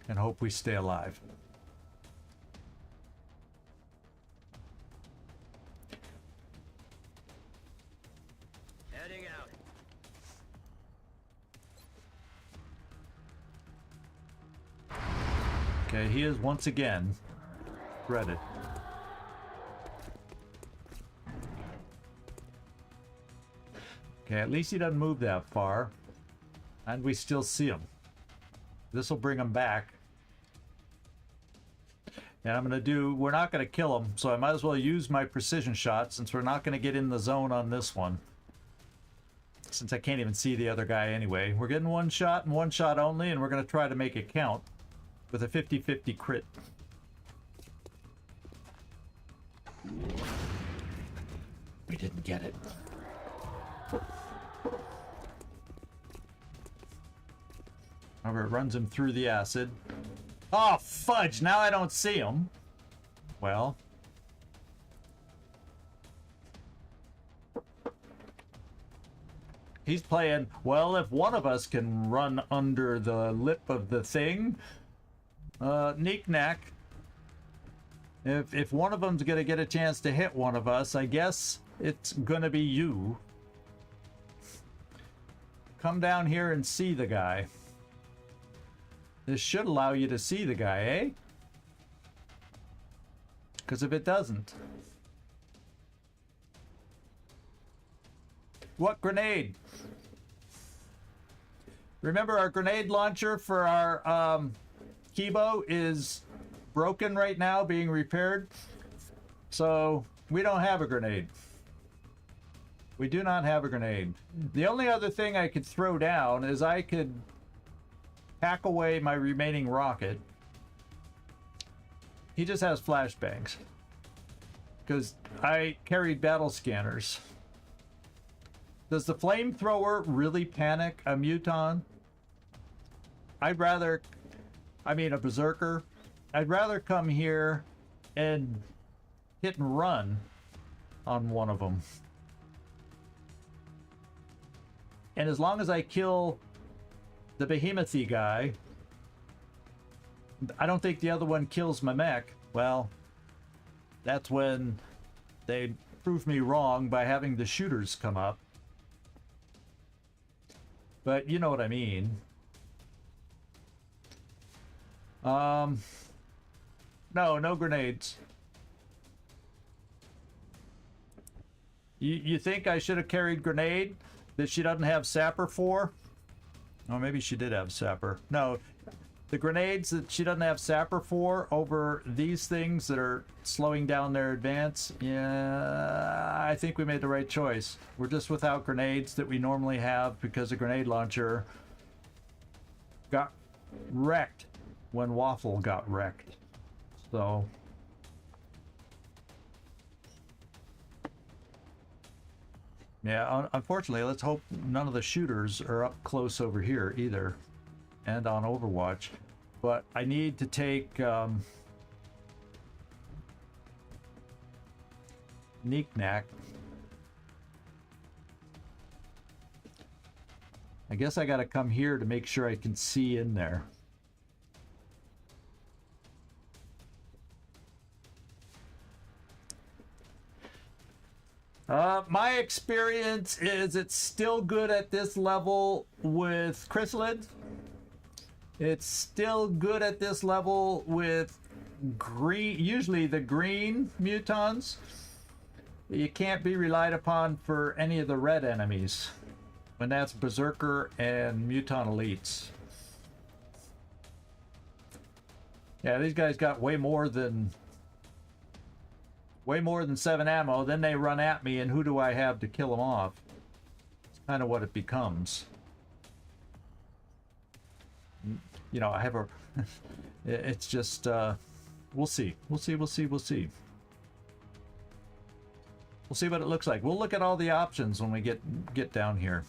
and hope we stay alive. Heading out. Okay, he is once again shredded. Okay, at least he doesn't move that far. And we still see him. This will bring him back. And I'm going to do... We're not going to kill him, so I might as well use my precision shot since we're not going to get in the zone on this one. Since I can't even see the other guy anyway. We're getting one shot and one shot only, and we're going to try to make it count with a 50-50 crit. We didn't get it. However, it runs him through the acid. Oh, fudge! Now I don't see him. Well. He's playing, well, if one of us can run under the lip of the thing, knick-knack. If one of them's gonna get a chance to hit one of us, I guess it's gonna be you. Come down here and see the guy. This should allow you to see the guy, eh? Because if it doesn't... What grenade? Remember, our grenade launcher for our Kibo is broken right now, being repaired. So, we don't have a grenade. We do not have a grenade. The only other thing I could throw down is I could hack away my remaining rocket. He just has flashbangs. Because I carried battle scanners. Does the flamethrower really panic a muton? I'd rather... I mean a berserker. I'd rather come here and hit and run on one of them. And as long as I kill the behemothy guy, I don't think the other one kills my mech. Well, that's when they prove me wrong by having the shooters come up. But you know what I mean. No grenades. You think I should have carried grenade that she doesn't have sapper for? Oh, maybe she did have sapper. No, the grenades that she doesn't have sapper for over these things that are slowing down their advance. Yeah, I think we made the right choice. We're just without grenades that we normally have because the grenade launcher got wrecked when Waffle got wrecked. So... yeah, unfortunately, let's hope none of the shooters are up close over here either, and on Overwatch. But I need to take knick-knack. I guess I gotta come here to make sure I can see in there. My experience is it's still good at this level with chrysalids. It's still good at this level with green, usually the green mutons. You can't be relied upon for any of the red enemies. When that's Berserker and Muton Elites. Yeah, these guys got way more than 7 ammo, then they run at me, and who do I have to kill them off? It's kind of what it becomes. You know, I have a... it's just, we'll see. We'll see. We'll see what it looks like. We'll look at all the options when we get down here.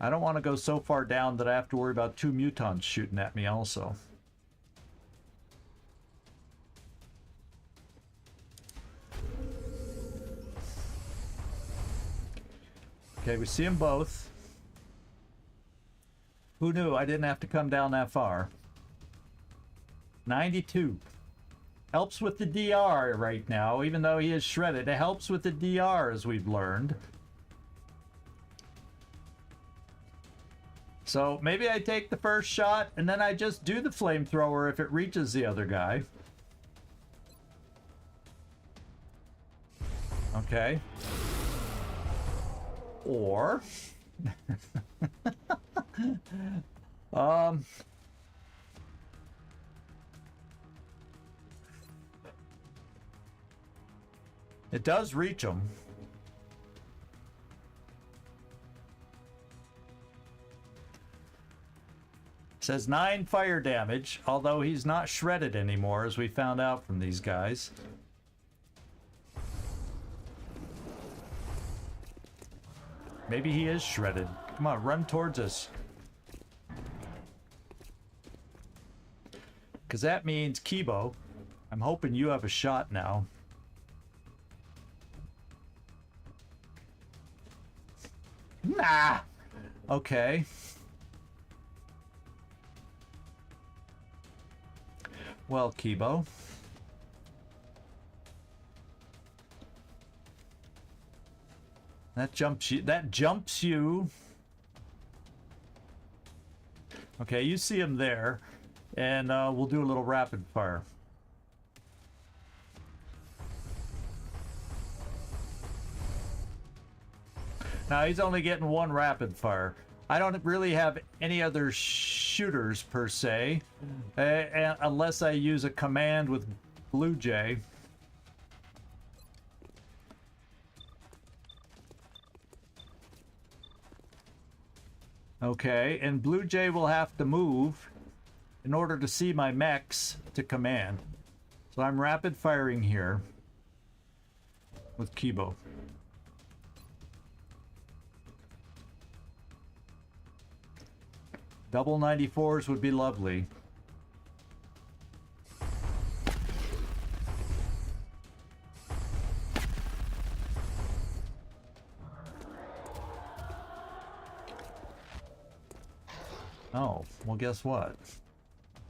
I don't want to go so far down that I have to worry about 2 mutons shooting at me also. Okay, we see them both. Who knew I didn't have to come down that far? 92. Helps with the DR right now, even though he is shredded. It helps with the DR, as we've learned. So maybe I take the first shot, and then I just do the flamethrower if it reaches the other guy. Okay. Or it does reach him. Says 9 fire damage, although he's not shredded anymore, as we found out from these guys. Maybe he is shredded. Come on, run towards us. Because that means, Kibo, I'm hoping you have a shot now. Nah! Okay. Well, Kibo. That jumps you. That jumps you. Okay, you see him there. And we'll do a little rapid fire. Now, he's only getting 1 rapid fire. I don't really have any other shooters, per se. Unless I use a command with Blue Jay. Okay, and Blue Jay will have to move in order to see my mechs to command. So I'm rapid firing here with Kibo. Double 94s would be lovely. Oh, well, guess what?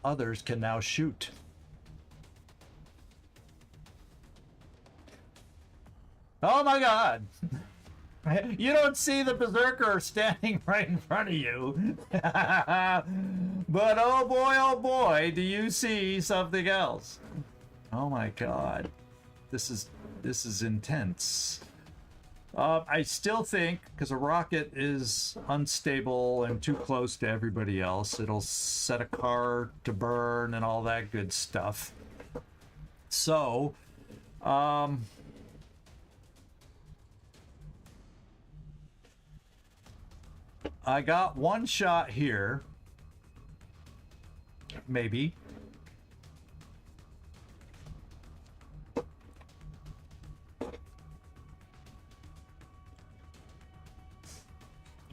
Others can now shoot. Oh my god! You don't see the berserker standing right in front of you. But oh boy, do you see something else. Oh my god. This is intense. I still think, because a rocket is unstable and too close to everybody else, it'll set a car to burn and all that good stuff. So, I got 1 shot here. Maybe.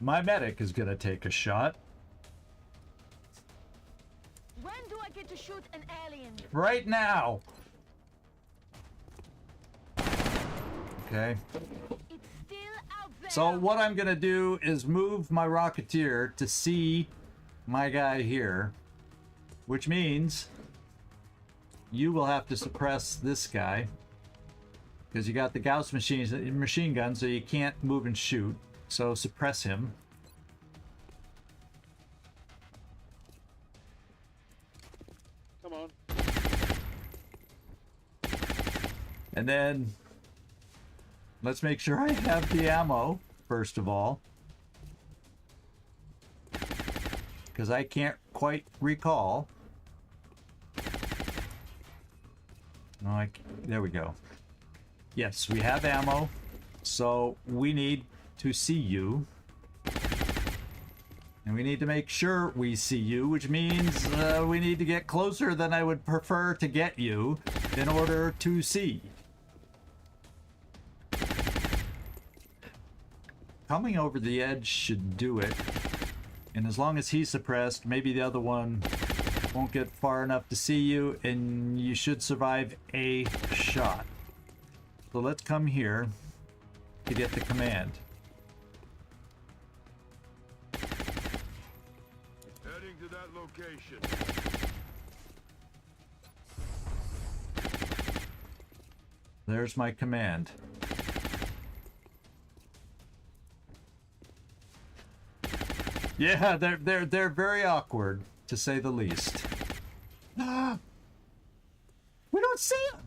My medic is gonna take a shot. When do I get to shoot an alien? Right now. Okay. It's still out there. So what I'm gonna do is move my Rocketeer to see my guy here, which means you will have to suppress this guy because you got the Gauss machine gun, so you can't move and shoot. So suppress him. Come on. And then let's make sure I have the ammo, first of all. Because I can't quite recall. No, there we go. Yes, we have ammo. So we need to see you. And we need to make sure we see you, which means we need to get closer than I would prefer to get you in order to see. Coming over the edge should do it. And as long as he's suppressed, maybe the other one won't get far enough to see you, and you should survive a shot. So let's come here to get the command. Heading to that location. There's my command. Yeah, they're very awkward, to say the least. We don't see him.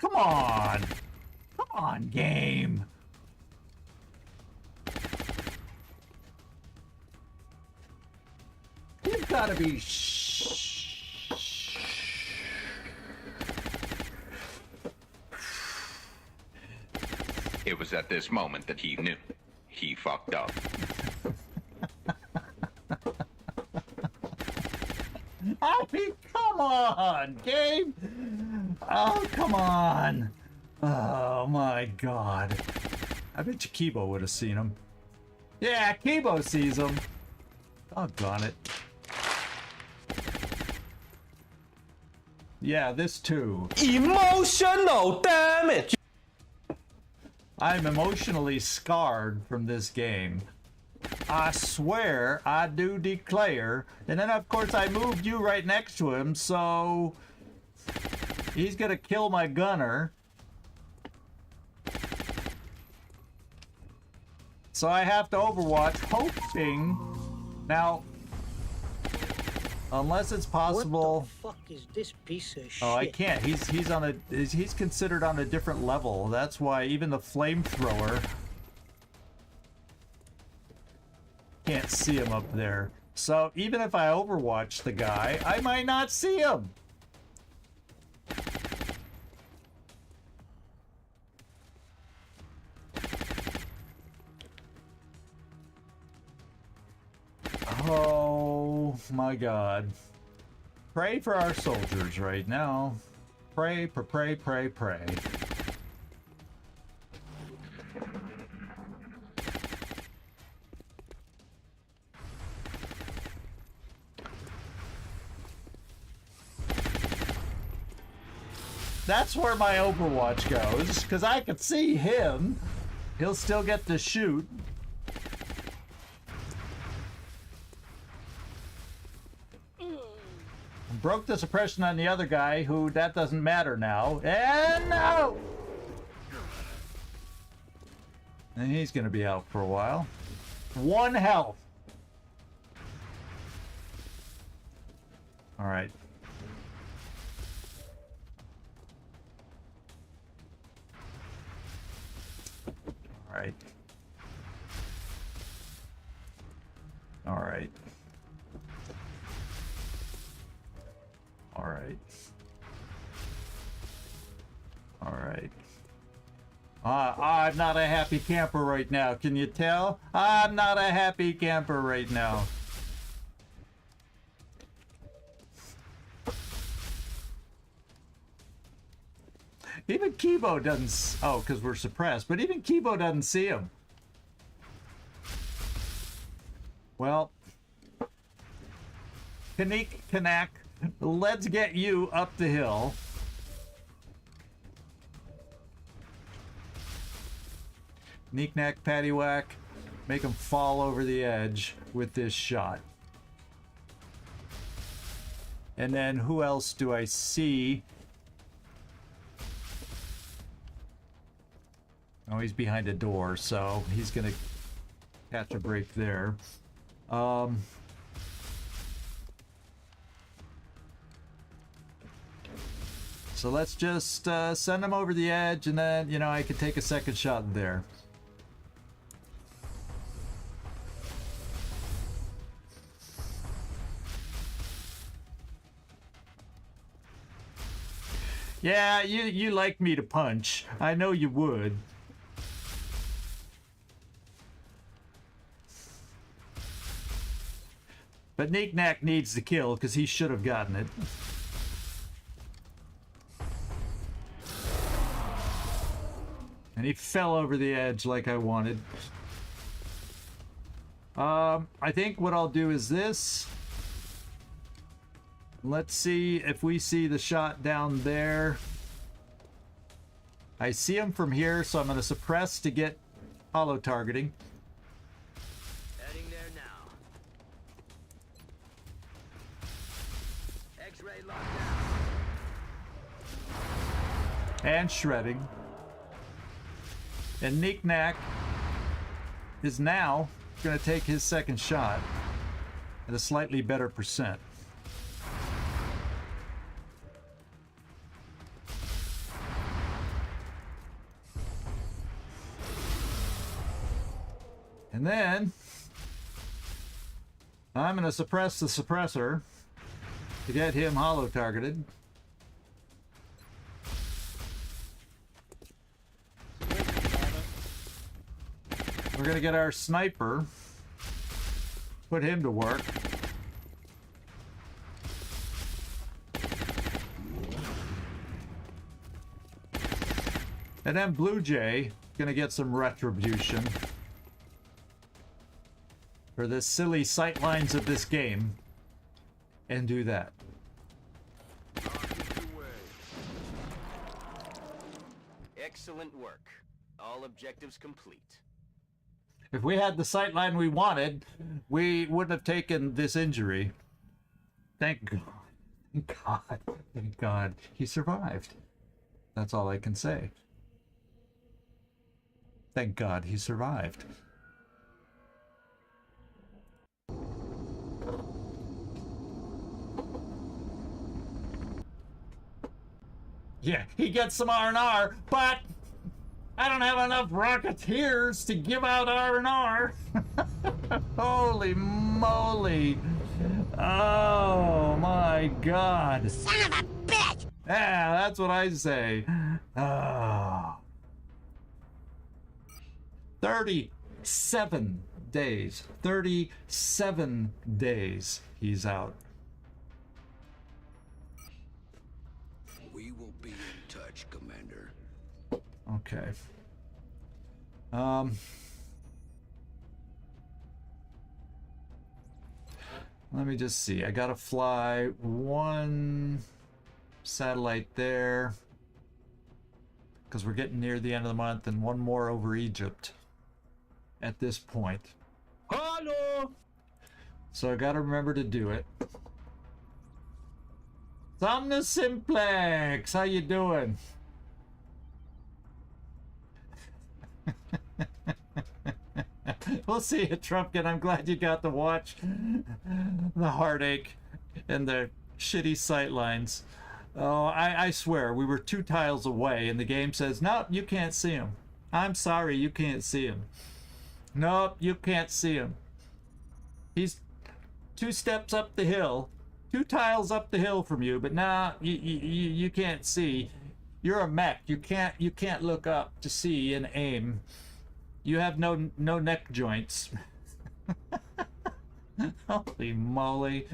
come on. Come on, game. You've got to be It was at this moment that he knew. He fucked up. I mean, come on, game. Oh, come on. Oh, my God. I bet you Kibo would have seen him. Yeah, Kibo sees him. Doggone it. Yeah, this too. Emotional damage. I'm emotionally scarred from this game. I swear, I do declare. And then, of course, I moved you right next to him, so he's gonna kill my gunner. So I have to Overwatch, hoping. Now, unless it's possible. What the fuck is this piece of shit? Oh, I can't. He's considered on a different level. That's why even the flamethrower can't see him up there. So even if I Overwatch the guy, I might not see him. Oh my God. Pray for our soldiers right now. Pray, pray, pray, pray. That's where my Overwatch goes, because I can see him. He'll still get to shoot. Broke the suppression on the other guy, who that doesn't matter now. And no! And he's gonna be out for a while. 1 health. All right. All right. All right. All right. All right. I'm not a happy camper right now. Can you tell? I'm not a happy camper right now. Even Kibo doesn't... Oh, because we're suppressed. But even Kibo doesn't see him. Well... Kanak, let's get you up the hill. Knick-knack, paddywhack. Make him fall over the edge with this shot. And then who else do I see? Oh, he's behind a door, so he's gonna catch a break there. So let's just send him over the edge, and then, you know, I could take a second shot there. Yeah, you like me to punch. I know you would. But Knick-knack needs the kill, because he should have gotten it. And he fell over the edge like I wanted. I think what I'll do is this. Let's see if we see the shot down there. I see him from here, so I'm going to suppress to get hollow targeting. Heading there now. X-ray lockdown. And shredding. And Knick-knack is now going to take his second shot at a slightly better percent. And then I'm going to suppress the suppressor to get him holo targeted. We're going to get our sniper, put him to work. And then Blue Jay going to get some retribution for the silly sightlines of this game and do that. Excellent work. All objectives complete. If we had the sightline we wanted, we wouldn't have taken this injury. Thank God. Thank God. Thank God. He survived. That's all I can say. Thank God he survived. Yeah, he gets some R&R, but I don't have enough Rocketeers to give out R&R. Holy moly. Oh my God. Son of a bitch! Yeah, that's what I say. Oh. 37 days. 37 days he's out. We will be in touch, Commander. Okay. Let me just see. I gotta fly one satellite there because we're getting near the end of the month, and one more over Egypt at this point. Hello. So I gotta remember to do it. Somna Simplex, how you doing? We'll see you, Trumpkin. I'm glad you got to watch the heartache and the shitty sightlines. Oh, I swear, we were 2 tiles away, and the game says, nope, you can't see him. I'm sorry, you can't see him. Nope, you can't see him. He's 2 steps up the hill, 2 tiles up the hill from you, but nah, you can't see. You're a mech. You can't look up to see and aim. You have no neck joints. Holy moly.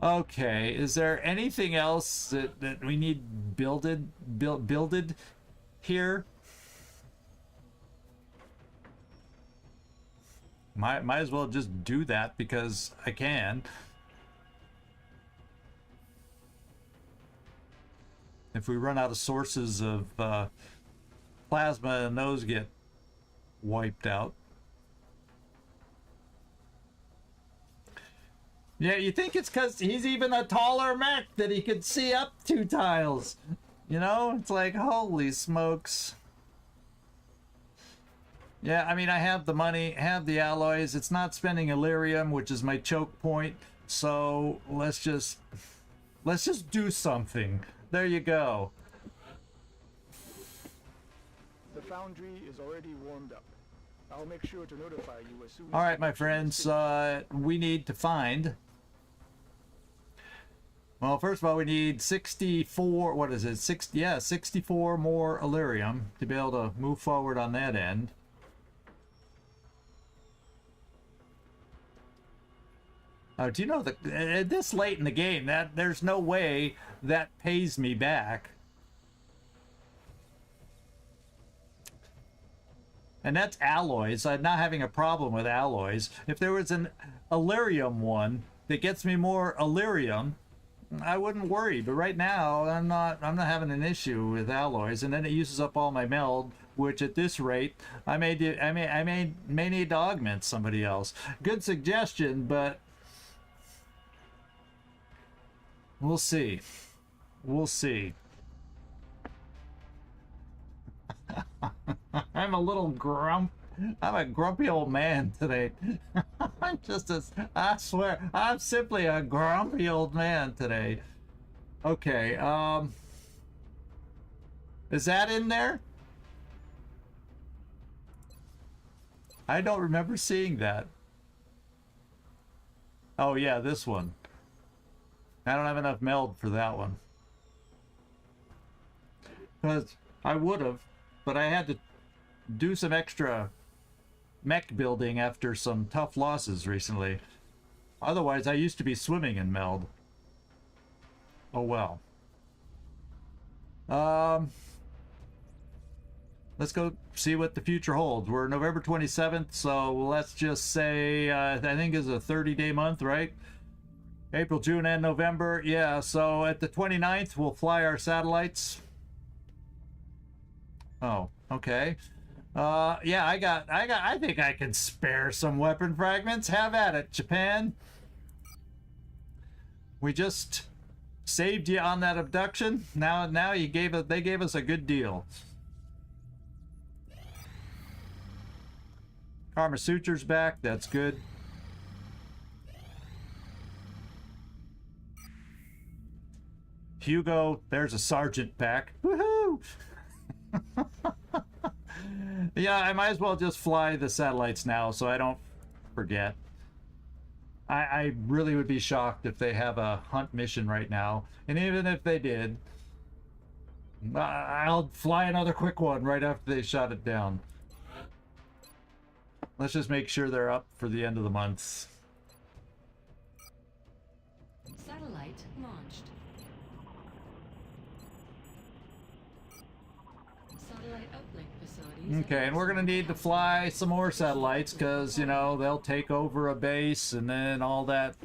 Okay, is there anything else that we need builded here? Might as well just do that because I can. If we run out of sources of plasma and those get wiped out. Yeah, you think it's because he's even a taller mech that he could see up 2 tiles. You know, it's like, holy smokes. Yeah, I mean, I have the money, have the alloys. It's not spending Illyrium, which is my choke point. So let's just do something. There you go. The foundry is already warmed up. I'll make sure to notify you as soon as... All right, my friends, we need to find... Well, first of all, we need 64, what is it? 64 more Illyrium to be able to move forward on that end. Do you know that this late in the game, that there's no way that pays me back? And that's alloys. I'm not having a problem with alloys. If there was an Illyrium one that gets me more Illyrium, I wouldn't worry. But right now, I'm not having an issue with alloys. And then it uses up all my meld, which at this rate, I may need to augment somebody else. Good suggestion, but we'll see. We'll see. I'm a grumpy old man today. I swear, I'm simply a grumpy old man today. Okay, is that in there? I don't remember seeing that. Oh yeah, this one. I don't have enough meld for that one. Because I would have, but I had to do some extra mech building after some tough losses recently. Otherwise, I used to be swimming in meld. Oh well. Let's go see what the future holds. We're November 27th, so let's just say, I think it's a 30-day month, right? April, June, and November. Yeah, so at the 29th, we'll fly our satellites. Oh, okay. Yeah, I think I can spare some weapon fragments. Have at it, Japan. We just saved you on that abduction. Now they gave us a good deal. Karma Suture's back. That's good. Hugo, there's a sergeant pack. Woohoo! Yeah, I might as well just fly the satellites now so I don't forget. I really would be shocked if they have a hunt mission right now. And even if they did, I'll fly another quick one right after they shot it down. Let's just make sure they're up for the end of the month. Satellite launched. Satellite uplink facilities. Okay, and we're gonna need to fly some more satellites because, you know, they'll take over a base and then all that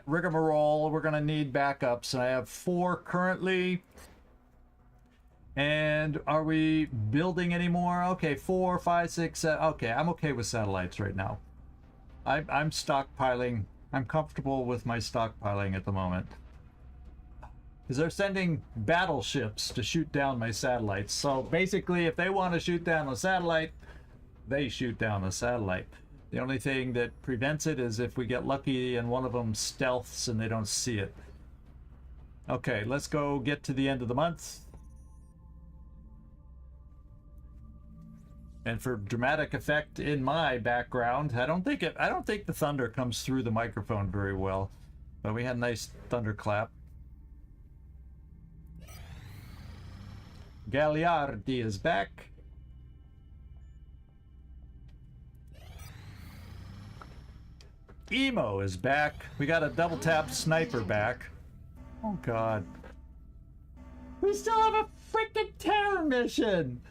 rigmarole. We're gonna need backups, and I have 4 currently. And are we building any more? Okay, 4, 5, 6, 7. Okay, I'm okay with satellites right now. I'm stockpiling. I'm comfortable with my stockpiling at the moment. Because they're sending battleships to shoot down my satellites. So basically, if they want to shoot down a satellite, they shoot down a satellite. The only thing that prevents it is if we get lucky and one of them stealths and they don't see it. Okay, let's go get to the end of the month. And for dramatic effect in my background, I don't think the thunder comes through the microphone very well. But we had a nice thunderclap. Gagliardi is back. Emo is back. We got a double tap sniper back. Oh god. We still have a freaking terror mission!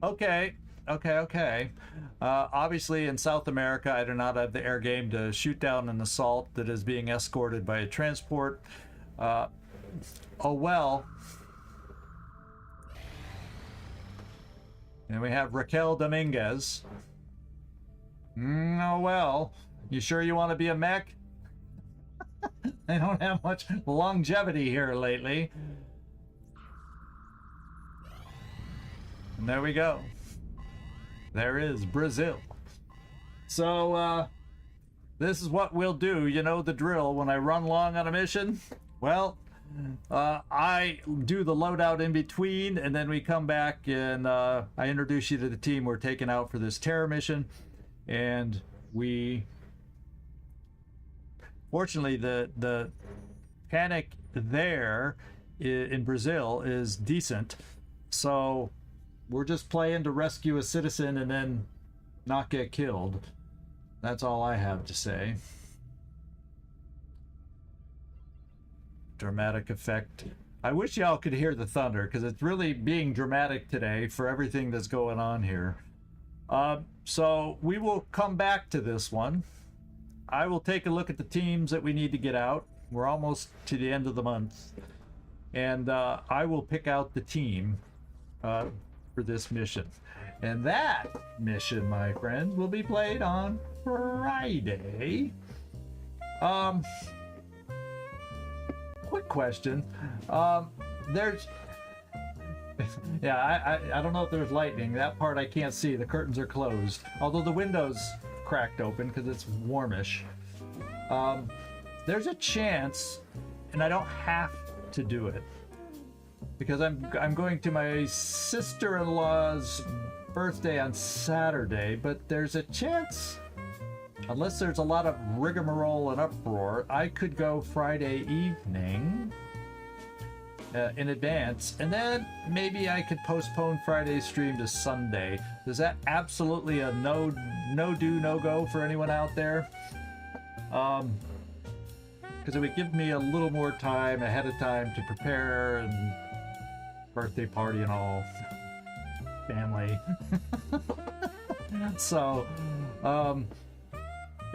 Okay. Obviously in South America, I do not have the air game to shoot down an assault that is being escorted by a transport. Oh well. And we have Raquel Dominguez. Oh well. You sure you want to be a mech? They don't have much longevity here lately. And there we go. There is Brazil. So, this is what we'll do. You know the drill. When I run long on a mission, well, I do the loadout in between, and then we come back and I introduce you to the team we're taking out for this terror mission. And we... Fortunately, the panic there in Brazil is decent. So we're just playing to rescue a citizen and then not get killed. That's all I have to say. Dramatic effect. I wish y'all could hear the thunder because it's really being dramatic today for everything that's going on here. So we will come back to this one. I will take a look at the teams that we need to get out. We're almost to the end of the month. And I will pick out the team for this mission. And that mission, my friends, will be played on Friday. Quick question. There's... yeah, I don't know if there's lightning. That part I can't see. The curtains are closed. Although the windows cracked open because it's warmish. There's a chance, and I don't have to do it, because I'm going to my sister-in-law's birthday on Saturday, but there's a chance, unless there's a lot of rigmarole and uproar, I could go Friday evening in advance, and then maybe I could postpone Friday's stream to Sunday. Is that absolutely a no go for anyone out there? Because it would give me a little more time ahead of time to prepare, and birthday party and all, family. So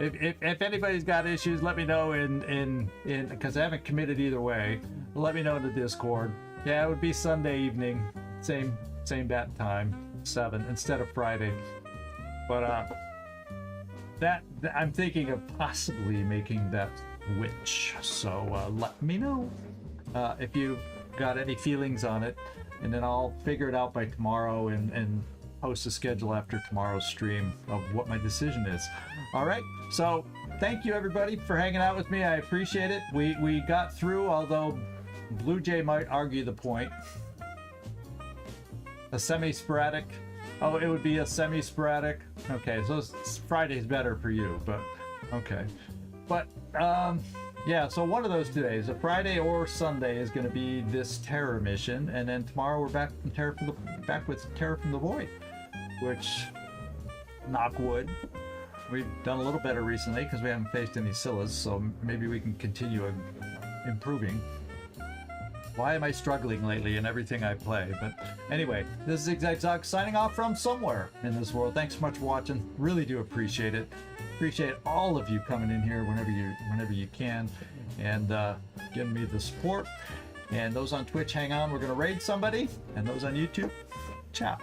if anybody's got issues, let me know in because I haven't committed either way. Let me know in the Discord. Yeah, it would be Sunday evening, same bat time, 7 instead of Friday. But that I'm thinking of possibly making that switch. So let me know if you got any feelings on it, and then I'll figure it out by tomorrow and post a schedule after tomorrow's stream of what my decision is. All right, so thank you everybody for hanging out with me. I appreciate it. We got through, although Blue Jay might argue the point. A semi-sporadic. Oh, it would be a semi-sporadic. Okay, so Friday's better for you, but okay. But yeah, so one of those two days, a Friday or Sunday, is going to be this terror mission, and then tomorrow we're back with Terror from the Void, which, knock wood, we've done a little better recently because we haven't faced any Scyllas, so maybe we can continue improving. Why am I struggling lately in everything I play? But anyway, this is Ziggies signing off from somewhere in this world. Thanks so much for watching. Really do appreciate it. Appreciate all of you coming in here whenever you can, and giving me the support. And those on Twitch, hang on, we're gonna raid somebody. And those on YouTube, ciao.